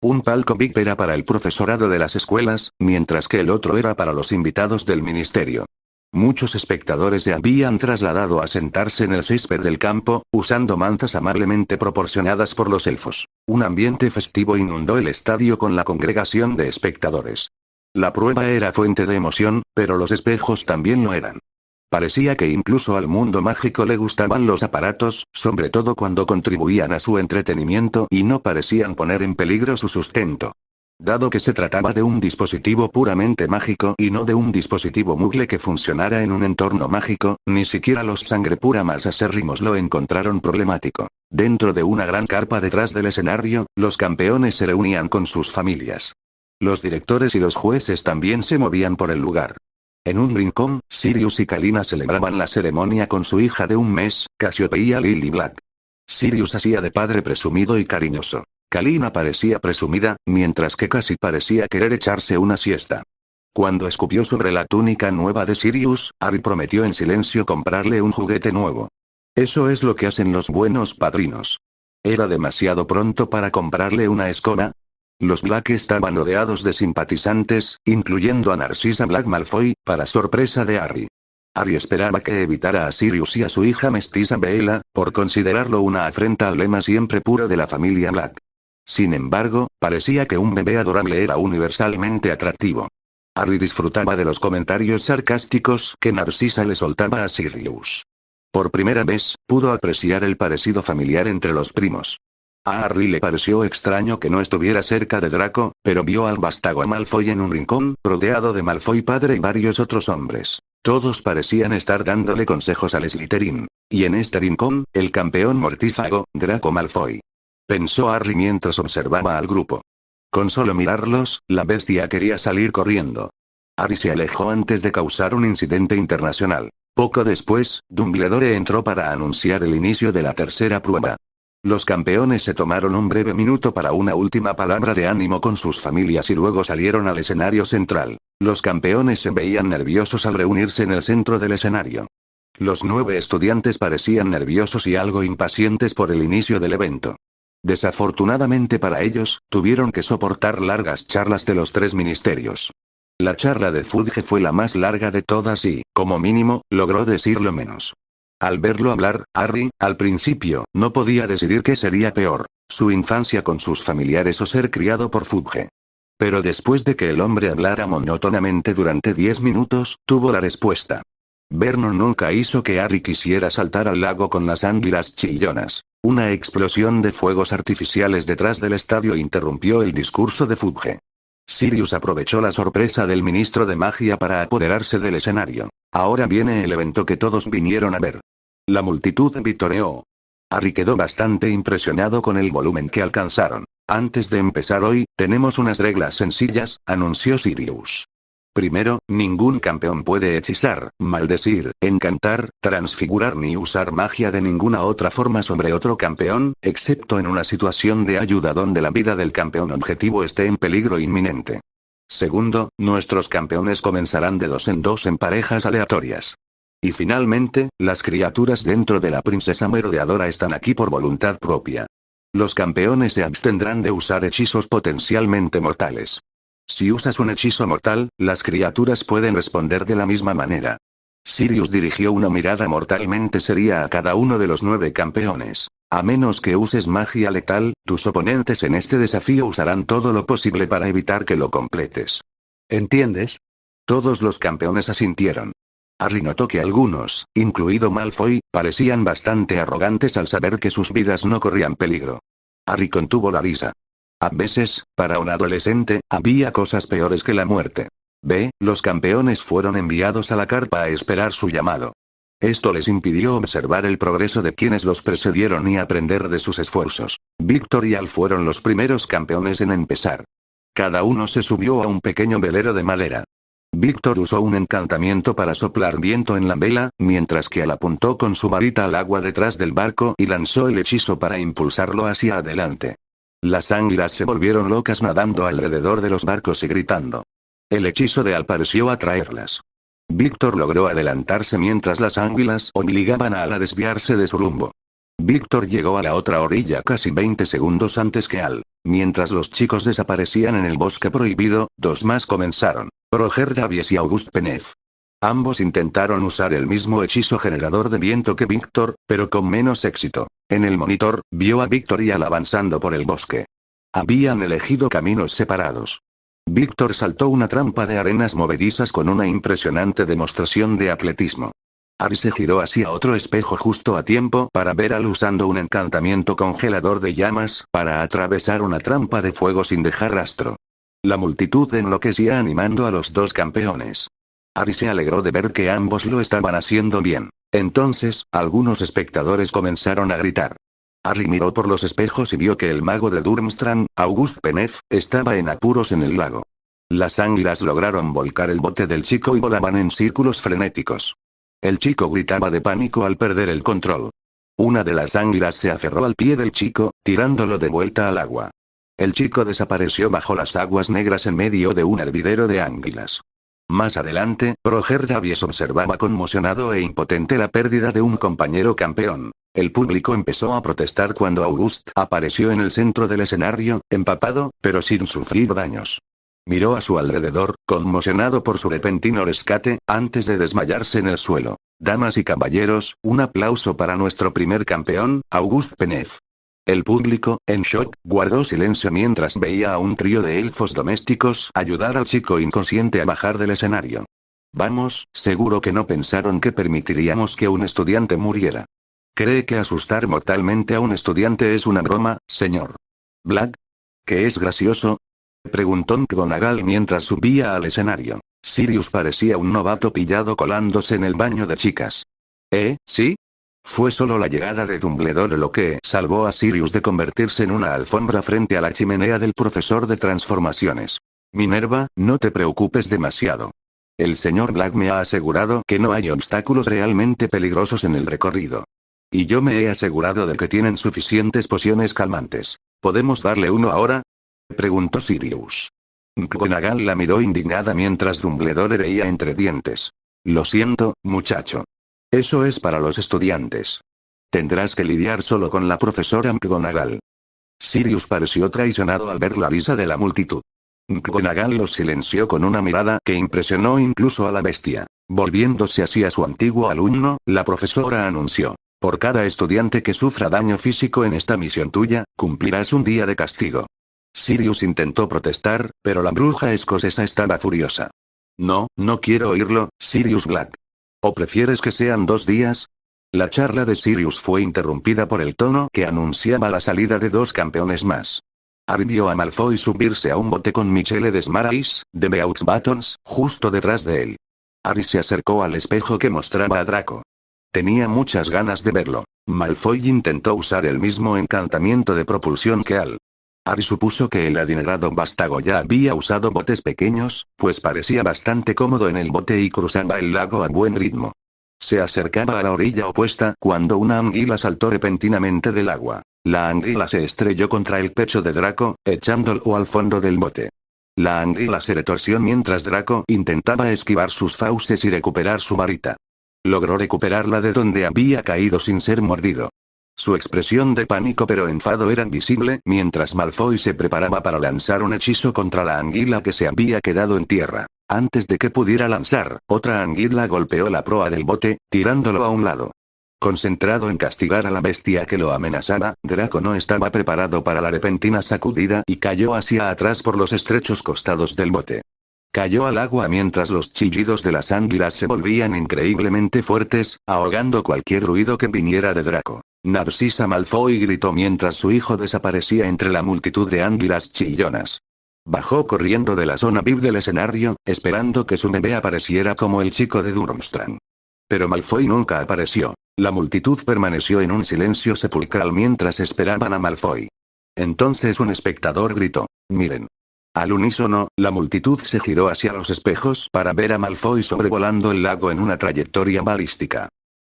Un palco VIP era para el profesorado de las escuelas, mientras que el otro era para los invitados del ministerio. Muchos espectadores se habían trasladado a sentarse en el césped del campo, usando mantas amablemente proporcionadas por los elfos. Un ambiente festivo inundó el estadio con la congregación de espectadores. La prueba era fuente de emoción, pero los espejos también lo eran. Parecía que incluso al mundo mágico le gustaban los aparatos, sobre todo cuando contribuían a su entretenimiento y no parecían poner en peligro su sustento. Dado que se trataba de un dispositivo puramente mágico y no de un dispositivo Moogle que funcionara en un entorno mágico, ni siquiera los sangre pura más acérrimos lo encontraron problemático. Dentro de una gran carpa detrás del escenario, los campeones se reunían con sus familias. Los directores y los jueces también se movían por el lugar. En un rincón, Sirius y Kalina celebraban la ceremonia con su hija de 1 mes, Cassiopeia Lily Black. Sirius hacía de padre presumido y cariñoso. Kalina parecía presumida, mientras que Cassie parecía querer echarse una siesta. Cuando escupió sobre la túnica nueva de Sirius, Harry prometió en silencio comprarle un juguete nuevo. Eso es lo que hacen los buenos padrinos. ¿Era demasiado pronto para comprarle una escoba? Los Black estaban rodeados de simpatizantes, incluyendo a Narcissa Black Malfoy, para sorpresa de Harry. Harry esperaba que evitara a Sirius y a su hija mestiza Bella, por considerarlo una afrenta al lema siempre puro de la familia Black. Sin embargo, parecía que un bebé adorable era universalmente atractivo. Harry disfrutaba de los comentarios sarcásticos que Narcissa le soltaba a Sirius. Por primera vez, pudo apreciar el parecido familiar entre los primos. A Harry le pareció extraño que no estuviera cerca de Draco, pero vio al vástago Malfoy en un rincón, rodeado de Malfoy padre y varios otros hombres. Todos parecían estar dándole consejos al Slytherin. Y en este rincón, el campeón mortífago, Draco Malfoy. Pensó Harry mientras observaba al grupo. Con solo mirarlos, la bestia quería salir corriendo. Harry se alejó antes de causar un incidente internacional. Poco después, Dumbledore entró para anunciar el inicio de la tercera prueba. Los campeones se tomaron un breve minuto para una última palabra de ánimo con sus familias y luego salieron al escenario central. Los campeones se veían nerviosos al reunirse en el centro del escenario. Los 9 estudiantes parecían nerviosos y algo impacientes por el inicio del evento. Desafortunadamente para ellos, tuvieron que soportar largas charlas de los 3 ministerios. La charla de Fudge fue la más larga de todas y, como mínimo, logró decirlo menos. Al verlo hablar, Harry, al principio, no podía decidir qué sería peor, su infancia con sus familiares o ser criado por Fudge. Pero después de que el hombre hablara monótonamente durante 10 minutos, tuvo la respuesta. Vernon nunca hizo que Harry quisiera saltar al lago con las anguilas chillonas. Una explosión de fuegos artificiales detrás del estadio interrumpió el discurso de Fudge. Sirius aprovechó la sorpresa del ministro de magia para apoderarse del escenario. Ahora viene el evento que todos vinieron a ver. La multitud vitoreó. Harry quedó bastante impresionado con el volumen que alcanzaron. Antes de empezar hoy, tenemos unas reglas sencillas, anunció Sirius. Primero, ningún campeón puede hechizar, maldecir, encantar, transfigurar ni usar magia de ninguna otra forma sobre otro campeón, excepto en una situación de ayuda donde la vida del campeón objetivo esté en peligro inminente. Segundo, nuestros campeones comenzarán de 2 en 2 en parejas aleatorias. Y finalmente, las criaturas dentro de la princesa merodeadora están aquí por voluntad propia. Los campeones se abstendrán de usar hechizos potencialmente mortales. Si usas un hechizo mortal, las criaturas pueden responder de la misma manera. Sirius dirigió una mirada mortalmente seria a cada uno de los 9 campeones. A menos que uses magia letal, tus oponentes en este desafío usarán todo lo posible para evitar que lo completes. ¿Entiendes? Todos los campeones asintieron. Harry notó que algunos, incluido Malfoy, parecían bastante arrogantes al saber que sus vidas no corrían peligro. Harry contuvo la risa. A veces, para un adolescente, había cosas peores que la muerte. Los campeones fueron enviados a la carpa a esperar su llamado. Esto les impidió observar el progreso de quienes los precedieron y aprender de sus esfuerzos. Victor y Al fueron los primeros campeones en empezar. Cada uno se subió a un pequeño velero de madera. Victor usó un encantamiento para soplar viento en la vela, mientras que Al apuntó con su varita al agua detrás del barco y lanzó el hechizo para impulsarlo hacia adelante. Las águilas se volvieron locas nadando alrededor de los barcos y gritando. El hechizo de Al pareció atraerlas. Victor logró adelantarse mientras las águilas obligaban a Al a desviarse de su rumbo. Victor llegó a la otra orilla casi 20 segundos antes que Al. Mientras los chicos desaparecían en el bosque prohibido, 2 más comenzaron. Roger Davies y Auguste Penef. Ambos intentaron usar el mismo hechizo generador de viento que Victor, pero con menos éxito. En el monitor, vio a Victor y Al avanzando por el bosque. Habían elegido caminos separados. Victor saltó una trampa de arenas movedizas con una impresionante demostración de atletismo. Harry se giró hacia otro espejo justo a tiempo para ver al usando un encantamiento congelador de llamas para atravesar una trampa de fuego sin dejar rastro. La multitud enloquecía animando a los dos campeones. Harry se alegró de ver que ambos lo estaban haciendo bien. Entonces, algunos espectadores comenzaron a gritar. Harry miró por los espejos y vio que el mago de Durmstrang, August Penef, estaba en apuros en el lago. Las águilas lograron volcar el bote del chico y volaban en círculos frenéticos. El chico gritaba de pánico al perder el control. Una de las águilas se aferró al pie del chico, tirándolo de vuelta al agua. El chico desapareció bajo las aguas negras en medio de un hervidero de águilas. Más adelante, Roger Davies observaba conmocionado e impotente la pérdida de un compañero campeón. El público empezó a protestar cuando August apareció en el centro del escenario, empapado, pero sin sufrir daños. Miró a su alrededor, conmocionado por su repentino rescate, antes de desmayarse en el suelo. Damas y caballeros, un aplauso para nuestro primer campeón, August Penef. El público, en shock, guardó silencio mientras veía a un trío de elfos domésticos ayudar al chico inconsciente a bajar del escenario. Vamos, seguro que no pensaron que permitiríamos que un estudiante muriera. ¿Cree que asustar mortalmente a un estudiante es una broma, señor Black? ¿Que es gracioso?, preguntó McGonagall mientras subía al escenario. Sirius parecía un novato pillado colándose en el baño de chicas. ¿Sí? Fue solo la llegada de Dumbledore lo que salvó a Sirius de convertirse en una alfombra frente a la chimenea del profesor de transformaciones. Minerva, no te preocupes demasiado. El señor Black me ha asegurado que no hay obstáculos realmente peligrosos en el recorrido. Y yo me he asegurado de que tienen suficientes pociones calmantes. ¿Podemos darle uno ahora?, preguntó Sirius. McGonagall la miró indignada mientras Dumbledore reía entre dientes. Lo siento, muchacho. Eso es para los estudiantes. Tendrás que lidiar solo con la profesora McGonagall. Sirius pareció traicionado al ver la risa de la multitud. McGonagall los silenció con una mirada que impresionó incluso a la bestia. Volviéndose hacia su antiguo alumno, la profesora anunció. Por cada estudiante que sufra daño físico en esta misión tuya, cumplirás un día de castigo. Sirius intentó protestar, pero la bruja escocesa estaba furiosa. No quiero oírlo, Sirius Black. ¿O prefieres que sean 2 días? La charla de Sirius fue interrumpida por el tono que anunciaba la salida de 2 campeones más. Harry vio a Malfoy subirse a un bote con Michelle Desmarais, de Beauxbatons, justo detrás de él. Harry se acercó al espejo que mostraba a Draco. Tenía muchas ganas de verlo. Malfoy intentó usar el mismo encantamiento de propulsión que Al. Harry supuso que el adinerado vástago ya había usado botes pequeños, pues parecía bastante cómodo en el bote y cruzaba el lago a buen ritmo. Se acercaba a la orilla opuesta cuando una anguila saltó repentinamente del agua. La anguila se estrelló contra el pecho de Draco, echándolo al fondo del bote. La anguila se retorció mientras Draco intentaba esquivar sus fauces y recuperar su varita. Logró recuperarla de donde había caído sin ser mordido. Su expresión de pánico pero enfado era visible mientras Malfoy se preparaba para lanzar un hechizo contra la anguila que se había quedado en tierra. Antes de que pudiera lanzar, otra anguila golpeó la proa del bote, tirándolo a un lado. Concentrado en castigar a la bestia que lo amenazaba, Draco no estaba preparado para la repentina sacudida y cayó hacia atrás por los estrechos costados del bote. Cayó al agua mientras los chillidos de las anguilas se volvían increíblemente fuertes, ahogando cualquier ruido que viniera de Draco. Narcisa Malfoy gritó mientras su hijo desaparecía entre la multitud de anguilas chillonas. Bajó corriendo de la zona VIP del escenario, esperando que su bebé apareciera como el chico de Durmstrang. Pero Malfoy nunca apareció. La multitud permaneció en un silencio sepulcral mientras esperaban a Malfoy. Entonces un espectador gritó, «¡Miren!». Al unísono, la multitud se giró hacia los espejos para ver a Malfoy sobrevolando el lago en una trayectoria balística.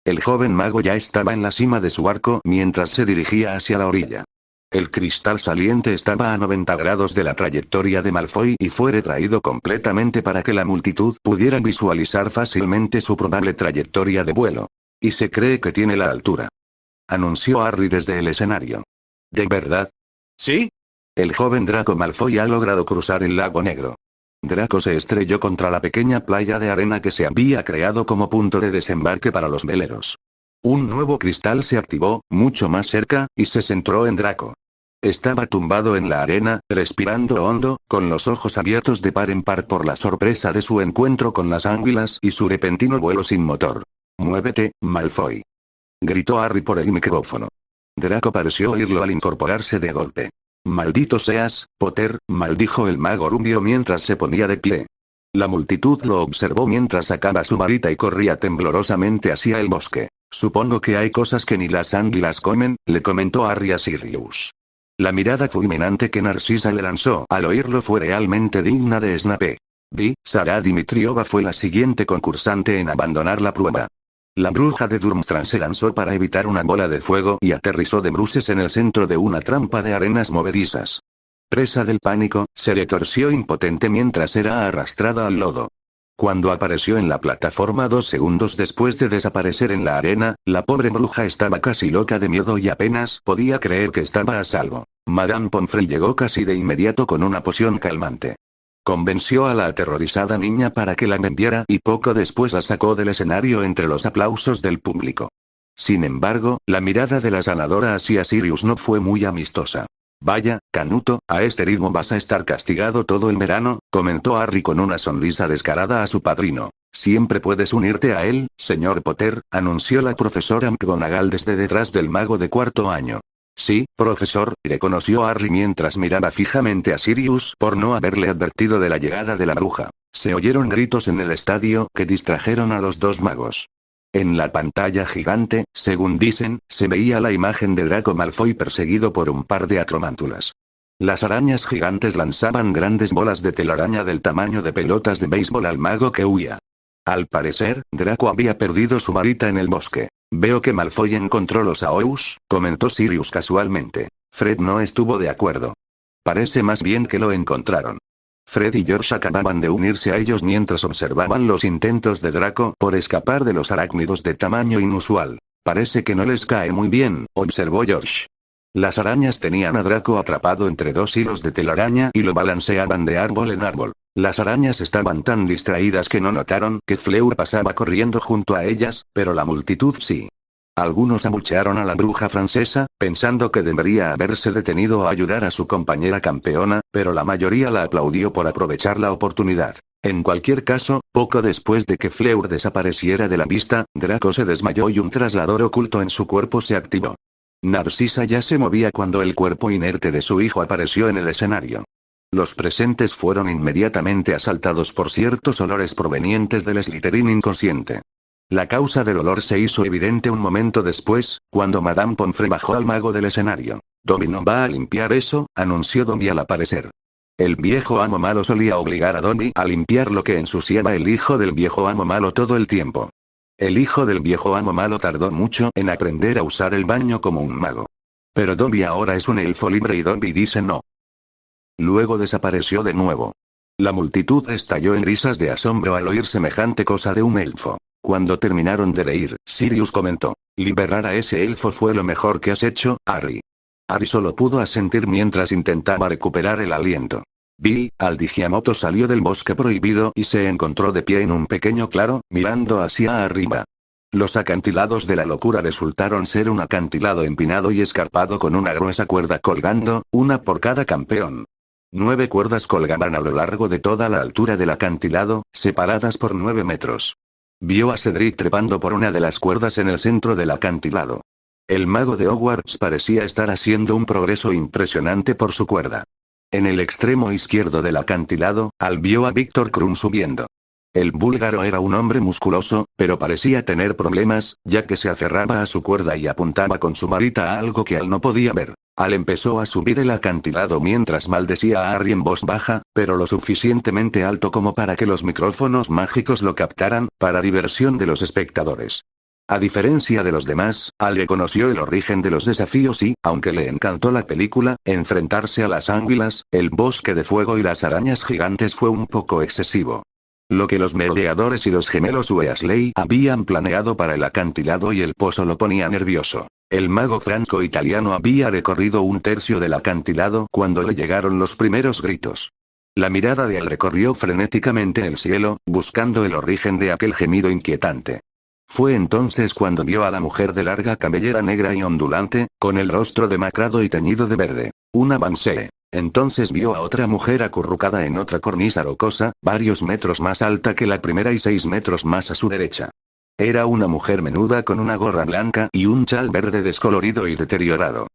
El joven mago ya estaba en la cima de su arco mientras se dirigía hacia la orilla. El cristal saliente estaba a 90 grados de la trayectoria de Malfoy y fue retraído completamente para que la multitud pudiera visualizar fácilmente su probable trayectoria de vuelo. Y se cree que tiene la altura. Anunció Harry desde el escenario. ¿De verdad? ¿Sí? El joven Draco Malfoy ha logrado cruzar el lago negro. Draco se estrelló contra la pequeña playa de arena que se había creado como punto de desembarque para los veleros. Un nuevo cristal se activó, mucho más cerca, y se centró en Draco. Estaba tumbado en la arena, respirando hondo, con los ojos abiertos de par en par por la sorpresa de su encuentro con las anguilas y su repentino vuelo sin motor. Muévete, Malfoy. Gritó Harry por el micrófono. Draco pareció oírlo al incorporarse de golpe. Maldito seas, Potter, maldijo el mago rubio mientras se ponía de pie. La multitud lo observó mientras sacaba su varita y corría temblorosamente hacia el bosque. Supongo que hay cosas que ni las águilas comen, le comentó Harry a Sirius. La mirada fulminante que Narcisa le lanzó al oírlo fue realmente digna de Snape. Sara Dimitriova fue la siguiente concursante en abandonar la prueba. La bruja de Durmstrang se lanzó para evitar una bola de fuego y aterrizó de bruces en el centro de una trampa de arenas movedizas. Presa del pánico, se retorció impotente mientras era arrastrada al lodo. Cuando apareció en la plataforma 2 segundos después de desaparecer en la arena, la pobre bruja estaba casi loca de miedo y apenas podía creer que estaba a salvo. Madame Pomfrey llegó casi de inmediato con una poción calmante. Convenció a la aterrorizada niña para que la vendiera y poco después la sacó del escenario entre los aplausos del público. Sin embargo, la mirada de la sanadora hacia Sirius no fue muy amistosa. Vaya, Canuto, a este ritmo vas a estar castigado todo el verano, comentó Harry con una sonrisa descarada a su padrino. Siempre puedes unirte a él, señor Potter, anunció la profesora McGonagall desde detrás del mago de cuarto año. Sí, profesor, reconoció Harry mientras miraba fijamente a Sirius por no haberle advertido de la llegada de la bruja. Se oyeron gritos en el estadio que distrajeron a los dos magos. En la pantalla gigante, según dicen, se veía la imagen de Draco Malfoy perseguido por un par de acromántulas. Las arañas gigantes lanzaban grandes bolas de telaraña del tamaño de pelotas de béisbol al mago que huía. Al parecer, Draco había perdido su varita en el bosque. Veo que Malfoy encontró los Aous, comentó Sirius casualmente. Fred no estuvo de acuerdo. Parece más bien que lo encontraron. Fred y George acababan de unirse a ellos mientras observaban los intentos de Draco por escapar de los arácnidos de tamaño inusual. Parece que no les cae muy bien, observó George. Las arañas tenían a Draco atrapado entre dos hilos de telaraña y lo balanceaban de árbol en árbol. Las arañas estaban tan distraídas que no notaron que Fleur pasaba corriendo junto a ellas, pero la multitud sí. Algunos abuchearon a la bruja francesa, pensando que debería haberse detenido a ayudar a su compañera campeona, pero la mayoría la aplaudió por aprovechar la oportunidad. En cualquier caso, poco después de que Fleur desapareciera de la vista, Draco se desmayó y un traslador oculto en su cuerpo se activó. Narcisa ya se movía cuando el cuerpo inerte de su hijo apareció en el escenario. Los presentes fueron inmediatamente asaltados por ciertos olores provenientes del Slytherin inconsciente. La causa del olor se hizo evidente un momento después, cuando Madame Pomfrey bajó al mago del escenario. «Dobby no va a limpiar eso», anunció Dobby al aparecer. El viejo amo malo solía obligar a Dobby a limpiar lo que ensuciaba el hijo del viejo amo malo todo el tiempo. El hijo del viejo amo malo tardó mucho en aprender a usar el baño como un mago. Pero Dobby ahora es un elfo libre y Dobby dice no. Luego desapareció de nuevo. La multitud estalló en risas de asombro al oír semejante cosa de un elfo. Cuando terminaron de reír, Sirius comentó: «Liberar a ese elfo fue lo mejor que has hecho, Harry». Harry solo pudo asentir mientras intentaba recuperar el aliento. Al Digiamoto salió del bosque prohibido y se encontró de pie en un pequeño claro, mirando hacia arriba. Los acantilados de la locura resultaron ser un acantilado empinado y escarpado con una gruesa cuerda colgando, una por cada campeón. 9 cuerdas colgaban a lo largo de toda la altura del acantilado, separadas por 9 metros. Vio a Cedric trepando por una de las cuerdas en el centro del acantilado. El mago de Hogwarts parecía estar haciendo un progreso impresionante por su cuerda. En el extremo izquierdo del acantilado, Al vio a Víctor Krum subiendo. El búlgaro era un hombre musculoso, pero parecía tener problemas, ya que se aferraba a su cuerda y apuntaba con su varita a algo que Al no podía ver. Al empezó a subir el acantilado mientras maldecía a Harry en voz baja, pero lo suficientemente alto como para que los micrófonos mágicos lo captaran, para diversión de los espectadores. A diferencia de los demás, Al reconoció el origen de los desafíos y, aunque le encantó la película, enfrentarse a las anguilas, el bosque de fuego y las arañas gigantes fue un poco excesivo. Lo que los merodeadores y los gemelos Weasley habían planeado para el acantilado y el pozo lo ponía nervioso. El mago franco-italiano había recorrido un tercio del acantilado cuando le llegaron los primeros gritos. La mirada de Al recorrió frenéticamente el cielo, buscando el origen de aquel gemido inquietante. Fue entonces cuando vio a la mujer de larga cabellera negra y ondulante, con el rostro demacrado y teñido de verde. Una Banshee. Entonces vio a otra mujer acurrucada en otra cornisa rocosa, varios metros más alta que la primera y 6 metros más a su derecha. Era una mujer menuda con una gorra blanca y un chal verde descolorido y deteriorado.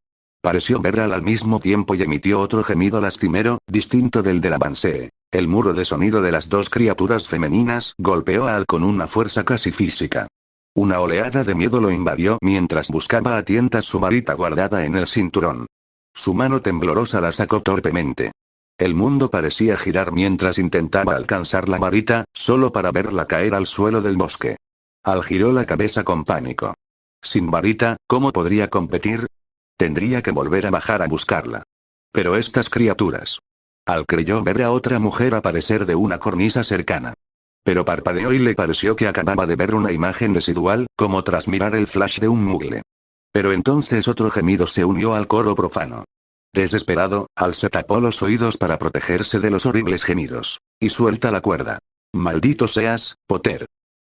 Pareció ver al mismo tiempo y emitió otro gemido lastimero, distinto del de la Banshee. El muro de sonido de las dos criaturas femeninas golpeó a Al con una fuerza casi física. Una oleada de miedo lo invadió mientras buscaba a tientas su varita guardada en el cinturón. Su mano temblorosa la sacó torpemente. El mundo parecía girar mientras intentaba alcanzar la varita, solo para verla caer al suelo del bosque. Al giró la cabeza con pánico. Sin varita, ¿cómo podría competir? Tendría que volver a bajar a buscarla. Pero estas criaturas. Al creyó ver a otra mujer aparecer de una cornisa cercana. Pero parpadeó y le pareció que acababa de ver una imagen residual, como tras mirar el flash de un mugle. Pero entonces otro gemido se unió al coro profano. Desesperado, Al se tapó los oídos para protegerse de los horribles gemidos. Y suelta la cuerda. Maldito seas, Potter.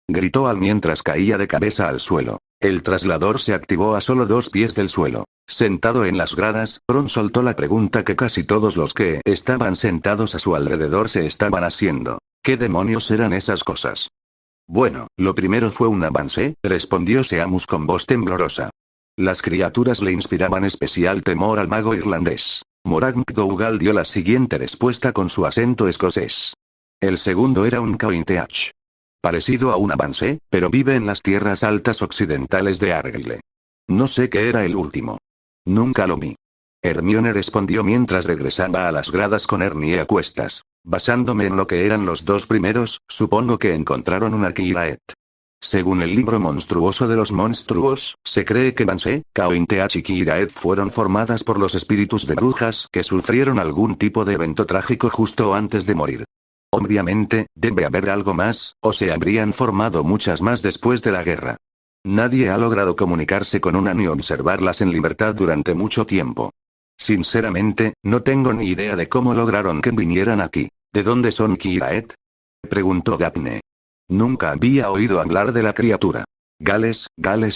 Gritó Al mientras caía de cabeza al suelo. El traslador se activó a solo 2 pies del suelo. Sentado en las gradas, Ron soltó la pregunta que casi todos los que estaban sentados a su alrededor se estaban haciendo. ¿Qué demonios eran esas cosas? Bueno, lo primero fue una Banshee, respondió Seamus con voz temblorosa. Las criaturas le inspiraban especial temor al mago irlandés. Morag McDougal dio la siguiente respuesta con su acento escocés. El segundo era un Cointeach. Parecido a una Banshee, pero vive en las tierras altas occidentales de Argyle. No sé qué era el último. Nunca lo vi. Hermione respondió mientras regresaba a las gradas con Ernie a cuestas. Basándome en lo que eran los 2 primeros, supongo que encontraron una Kiraet. Según el libro monstruoso de los monstruos, se cree que Banshee, Cointeach y Kiraet fueron formadas por los espíritus de brujas que sufrieron algún tipo de evento trágico justo antes de morir. Obviamente, debe haber algo más, o se habrían formado muchas más después de la guerra. Nadie ha logrado comunicarse con una ni observarlas en libertad durante mucho tiempo. Sinceramente, no tengo ni idea de cómo lograron que vinieran aquí. ¿De dónde son Kiraet? Preguntó Daphne. Nunca había oído hablar de la criatura. Gales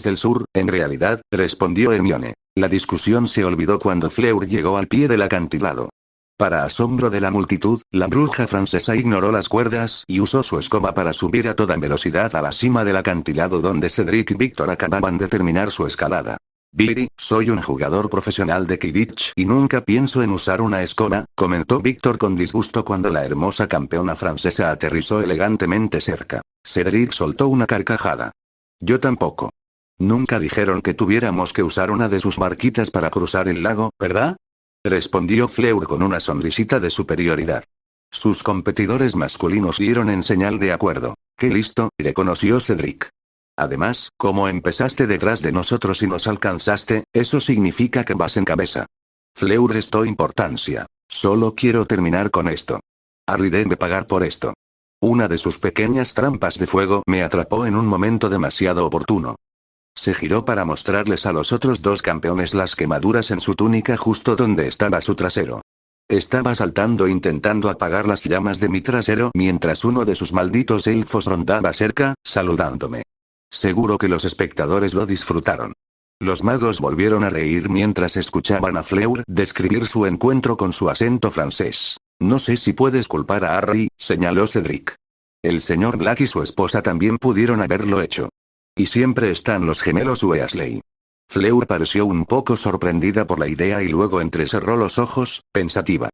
del Sur, en realidad, respondió Hermione. La discusión se olvidó cuando Fleur llegó al pie del acantilado. Para asombro de la multitud, la bruja francesa ignoró las cuerdas y usó su escoba para subir a toda velocidad a la cima del acantilado donde Cedric y Víctor acababan de terminar su escalada. Billy, soy un jugador profesional de Quidditch y nunca pienso en usar una escoba, comentó Víctor con disgusto cuando la hermosa campeona francesa aterrizó elegantemente cerca. Cedric soltó una carcajada. Yo tampoco. Nunca dijeron que tuviéramos que usar una de sus barquitas para cruzar el lago, ¿verdad? Respondió Fleur con una sonrisita de superioridad. Sus competidores masculinos dieron en señal de acuerdo. ¡Qué listo!, reconoció Cedric. Además, como empezaste detrás de nosotros y nos alcanzaste, eso significa que vas en cabeza. Fleur restó importancia. Solo quiero terminar con esto. Harry debe pagar por esto. Una de sus pequeñas trampas de fuego me atrapó en un momento demasiado oportuno. Se giró para mostrarles a los otros 2 campeones las quemaduras en su túnica justo donde estaba su trasero. Estaba saltando intentando apagar las llamas de mi trasero mientras uno de sus malditos elfos rondaba cerca, saludándome. Seguro que los espectadores lo disfrutaron. Los magos volvieron a reír mientras escuchaban a Fleur describir su encuentro con su acento francés. No sé si puedes culpar a Harry, señaló Cedric. El señor Black y su esposa también pudieron haberlo hecho. Y siempre están los gemelos Weasley. Fleur pareció un poco sorprendida por la idea y luego entrecerró los ojos, pensativa.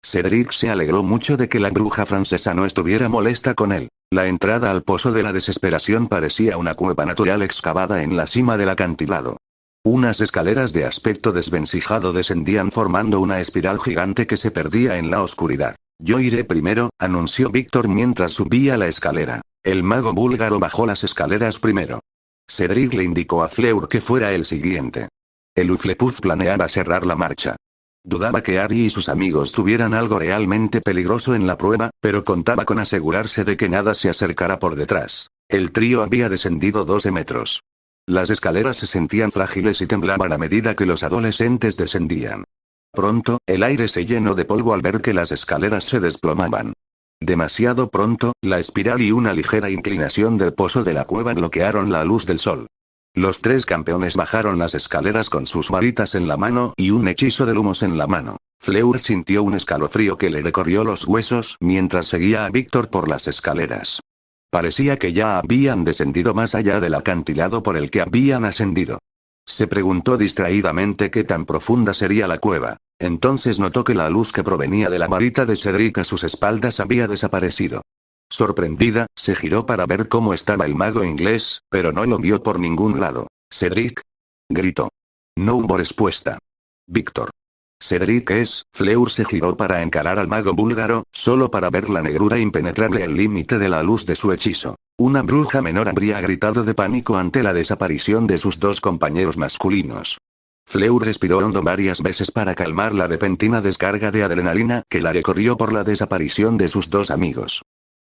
Cedric se alegró mucho de que la bruja francesa no estuviera molesta con él. La entrada al pozo de la desesperación parecía una cueva natural excavada en la cima del acantilado. Unas escaleras de aspecto desvencijado descendían formando una espiral gigante que se perdía en la oscuridad. Yo iré primero, anunció Víctor mientras subía la escalera. El mago búlgaro bajó las escaleras primero. Cedric le indicó a Fleur que fuera el siguiente. El Hufflepuff planeaba cerrar la marcha. Dudaba que Harry y sus amigos tuvieran algo realmente peligroso en la prueba, pero contaba con asegurarse de que nada se acercara por detrás. El trío había descendido 12 metros. Las escaleras se sentían frágiles y temblaban a medida que los adolescentes descendían. Pronto, el aire se llenó de polvo al ver que las escaleras se desplomaban. Demasiado pronto, la espiral y una ligera inclinación del pozo de la cueva bloquearon la luz del sol. Los 3 campeones bajaron las escaleras con sus varitas en la mano y un hechizo de lumos en la mano. Fleur sintió un escalofrío que le recorrió los huesos mientras seguía a Víctor por las escaleras. Parecía que ya habían descendido más allá del acantilado por el que habían ascendido. Se preguntó distraídamente qué tan profunda sería la cueva. Entonces notó que la luz que provenía de la varita de Cedric a sus espaldas había desaparecido. Sorprendida, se giró para ver cómo estaba el mago inglés, pero no lo vio por ningún lado. «Cedric», gritó. No hubo respuesta. «Víctor». «Cedric es». Fleur se giró para encarar al mago búlgaro, solo para ver la negrura impenetrable al límite de la luz de su hechizo. Una bruja menor habría gritado de pánico ante la desaparición de sus dos compañeros masculinos. Fleur respiró hondo varias veces para calmar la repentina descarga de adrenalina que la recorrió por la desaparición de sus dos amigos.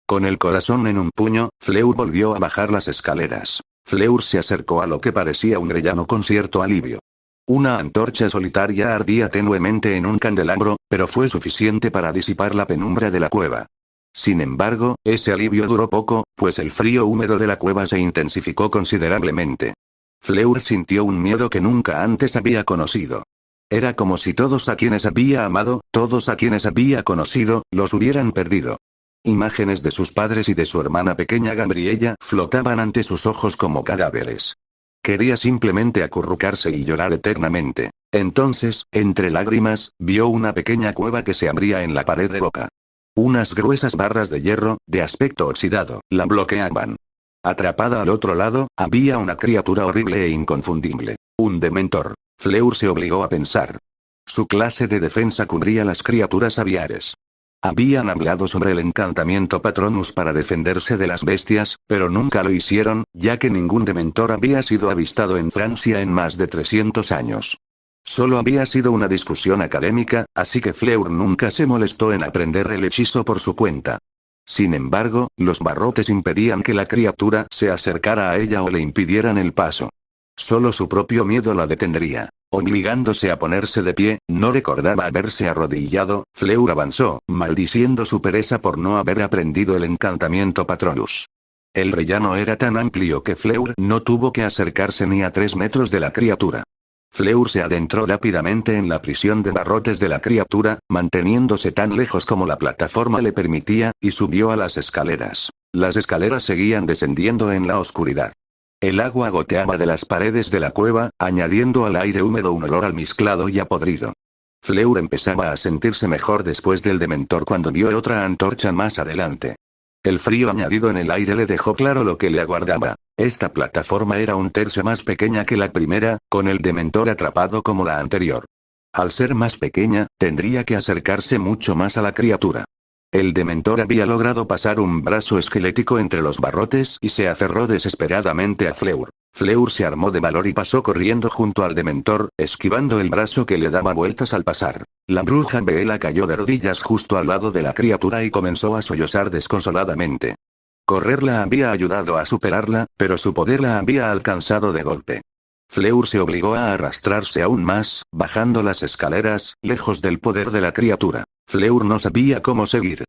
Con el corazón en un puño, Fleur volvió a bajar las escaleras. Fleur se acercó a lo que parecía un rellano con cierto alivio. Una antorcha solitaria ardía tenuemente en un candelabro, pero fue suficiente para disipar la penumbra de la cueva. Sin embargo, ese alivio duró poco, pues el frío húmedo de la cueva se intensificó considerablemente. Fleur sintió un miedo que nunca antes había conocido. Era como si todos a quienes había amado, todos a quienes había conocido, los hubieran perdido. Imágenes de sus padres y de su hermana pequeña Gabriella flotaban ante sus ojos como cadáveres. Quería simplemente acurrucarse y llorar eternamente. Entonces, entre lágrimas, vio una pequeña cueva que se abría en la pared de roca. Unas gruesas barras de hierro, de aspecto oxidado, la bloqueaban. Atrapada al otro lado, había una criatura horrible e inconfundible. Un dementor. Fleur se obligó a pensar. Su clase de defensa cubría las criaturas aviares. Habían hablado sobre el encantamiento Patronus para defenderse de las bestias, pero nunca lo hicieron, ya que ningún dementor había sido avistado en Francia en más de 300 años. Solo había sido una discusión académica, así que Fleur nunca se molestó en aprender el hechizo por su cuenta. Sin embargo, los barrotes impedían que la criatura se acercara a ella o le impidieran el paso. Solo su propio miedo la detendría. Obligándose a ponerse de pie, no recordaba haberse arrodillado. Fleur avanzó, maldiciendo su pereza por no haber aprendido el encantamiento Patronus. El rellano era tan amplio que Fleur no tuvo que acercarse ni a 3 metros de la criatura. Fleur se adentró rápidamente en la prisión de barrotes de la criatura, manteniéndose tan lejos como la plataforma le permitía, y subió a las escaleras. Las escaleras seguían descendiendo en la oscuridad. El agua goteaba de las paredes de la cueva, añadiendo al aire húmedo un olor almizclado y a podrido. Fleur empezaba a sentirse mejor después del dementor cuando vio otra antorcha más adelante. El frío añadido en el aire le dejó claro lo que le aguardaba. Esta plataforma era un tercio más pequeña que la primera, con el dementor atrapado como la anterior. Al ser más pequeña, tendría que acercarse mucho más a la criatura. El dementor había logrado pasar un brazo esquelético entre los barrotes y se aferró desesperadamente a Fleur. Fleur se armó de valor y pasó corriendo junto al dementor, esquivando el brazo que le daba vueltas al pasar. La bruja Bella cayó de rodillas justo al lado de la criatura y comenzó a sollozar desconsoladamente. Correr la había ayudado a superarla, pero su poder la había alcanzado de golpe. Fleur se obligó a arrastrarse aún más, bajando las escaleras, lejos del poder de la criatura. Fleur no sabía cómo seguir.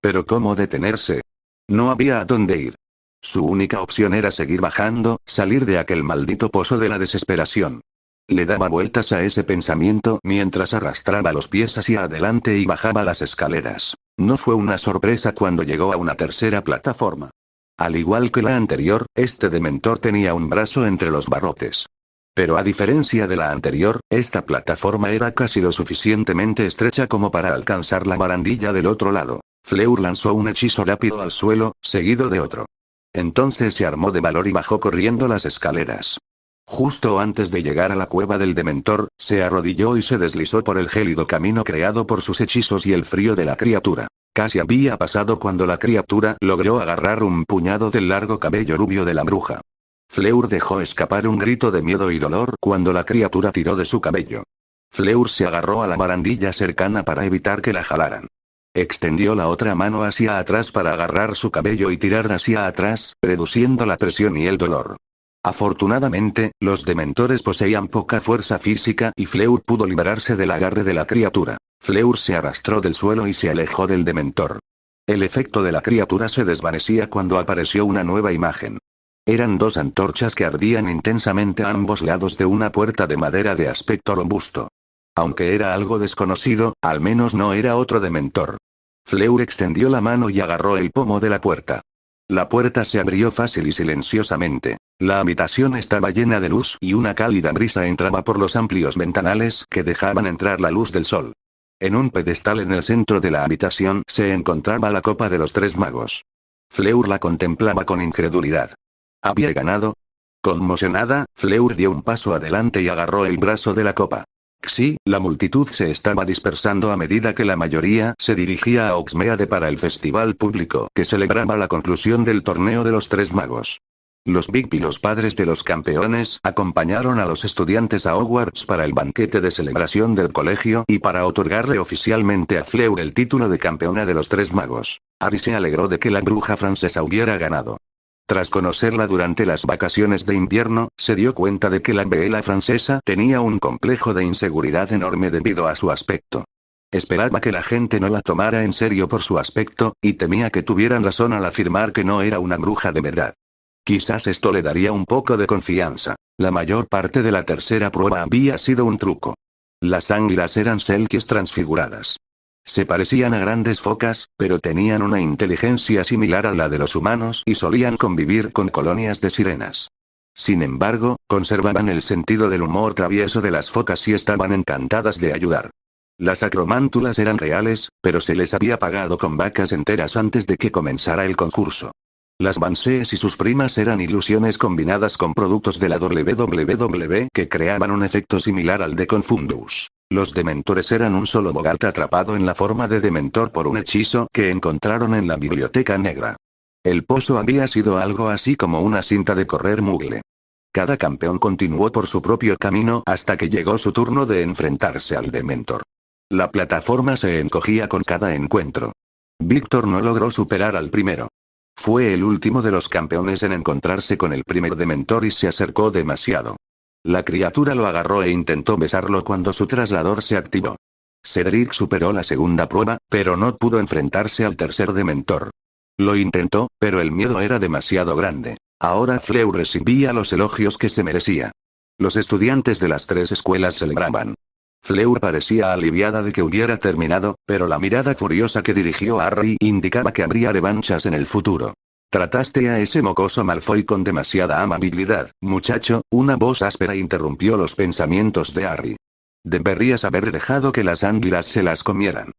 Pero cómo detenerse. No había a dónde ir. Su única opción era seguir bajando, salir de aquel maldito pozo de la desesperación. Le daba vueltas a ese pensamiento mientras arrastraba los pies hacia adelante y bajaba las escaleras. No fue una sorpresa cuando llegó a una tercera plataforma. Al igual que la anterior, este dementor tenía un brazo entre los barrotes. Pero a diferencia de la anterior, esta plataforma era casi lo suficientemente estrecha como para alcanzar la barandilla del otro lado. Fleur lanzó un hechizo rápido al suelo, seguido de otro. Entonces se armó de valor y bajó corriendo las escaleras. Justo antes de llegar a la cueva del dementor, se arrodilló y se deslizó por el gélido camino creado por sus hechizos y el frío de la criatura. Casi había pasado cuando la criatura logró agarrar un puñado del largo cabello rubio de la bruja. Fleur dejó escapar un grito de miedo y dolor cuando la criatura tiró de su cabello. Fleur se agarró a la barandilla cercana para evitar que la jalaran. Extendió la otra mano hacia atrás para agarrar su cabello y tirar hacia atrás, reduciendo la presión y el dolor. Afortunadamente, los dementores poseían poca fuerza física y Fleur pudo librarse del agarre de la criatura. Fleur se arrastró del suelo y se alejó del dementor. El efecto de la criatura se desvanecía cuando apareció una nueva imagen. Eran dos antorchas que ardían intensamente a ambos lados de una puerta de madera de aspecto robusto. Aunque era algo desconocido, al menos no era otro dementor. Fleur extendió la mano y agarró el pomo de la puerta. La puerta se abrió fácil y silenciosamente. La habitación estaba llena de luz y una cálida brisa entraba por los amplios ventanales que dejaban entrar la luz del sol. En un pedestal en el centro de la habitación se encontraba la copa de los tres magos. Fleur la contemplaba con incredulidad. ¿Había ganado? Conmocionada, Fleur dio un paso adelante y agarró el brazo de la copa. Sí, la multitud se estaba dispersando a medida que la mayoría se dirigía a Oxmeade para el festival público que celebraba la conclusión del torneo de los tres magos. Los Big y los padres de los campeones acompañaron a los estudiantes a Hogwarts para el banquete de celebración del colegio y para otorgarle oficialmente a Fleur el título de campeona de los tres magos. Harry se alegró de que la bruja francesa hubiera ganado. Tras conocerla durante las vacaciones de invierno, se dio cuenta de que la Bella francesa tenía un complejo de inseguridad enorme debido a su aspecto. Esperaba que la gente no la tomara en serio por su aspecto, y temía que tuvieran razón al afirmar que no era una bruja de verdad. Quizás esto le daría un poco de confianza. La mayor parte de la tercera prueba había sido un truco. Las ánguilas eran selkies transfiguradas. Se parecían a grandes focas, pero tenían una inteligencia similar a la de los humanos y solían convivir con colonias de sirenas. Sin embargo, conservaban el sentido del humor travieso de las focas y estaban encantadas de ayudar. Las acromántulas eran reales, pero se les había pagado con vacas enteras antes de que comenzara el concurso. Las Bansees y sus primas eran ilusiones combinadas con productos de la WWW que creaban un efecto similar al de Confundus. Los Dementores eran un solo Bogart atrapado en la forma de Dementor por un hechizo que encontraron en la Biblioteca Negra. El pozo había sido algo así como una cinta de correr Muggle. Cada campeón continuó por su propio camino hasta que llegó su turno de enfrentarse al Dementor. La plataforma se encogía con cada encuentro. Víctor no logró superar al primero. Fue el último de los campeones en encontrarse con el primer Dementor y se acercó demasiado. La criatura lo agarró e intentó besarlo cuando su traslador se activó. Cedric superó la segunda prueba, pero no pudo enfrentarse al tercer Dementor. Lo intentó, pero el miedo era demasiado grande. Ahora Fleur recibía los elogios que se merecía. Los estudiantes de las tres escuelas celebraban. Fleur parecía aliviada de que hubiera terminado, pero la mirada furiosa que dirigió a Harry indicaba que habría revanchas en el futuro. Trataste a ese mocoso Malfoy con demasiada amabilidad, muchacho. Una voz áspera interrumpió los pensamientos de Harry. Deberías haber dejado que las ánguilas se las comieran.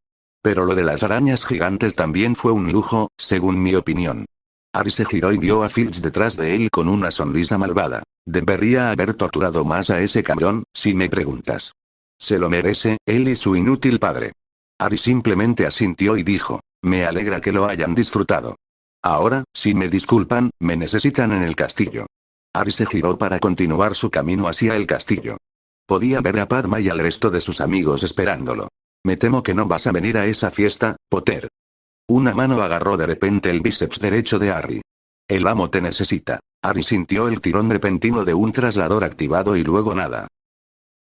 Pero lo de las arañas gigantes también fue un lujo, según mi opinión. Harry se giró y vio a Filch detrás de él con una sonrisa malvada. Debería haber torturado más a ese cabrón, si me preguntas. Se lo merece, él y su inútil padre. Harry simplemente asintió y dijo, me alegra que lo hayan disfrutado. Ahora, si me disculpan, me necesitan en el castillo. Harry se giró para continuar su camino hacia el castillo. Podía ver a Padma y al resto de sus amigos esperándolo. Me temo que no vas a venir a esa fiesta, Potter. Una mano agarró de repente el bíceps derecho de Harry. El amo te necesita. Harry sintió el tirón repentino de un traslador activado y luego nada.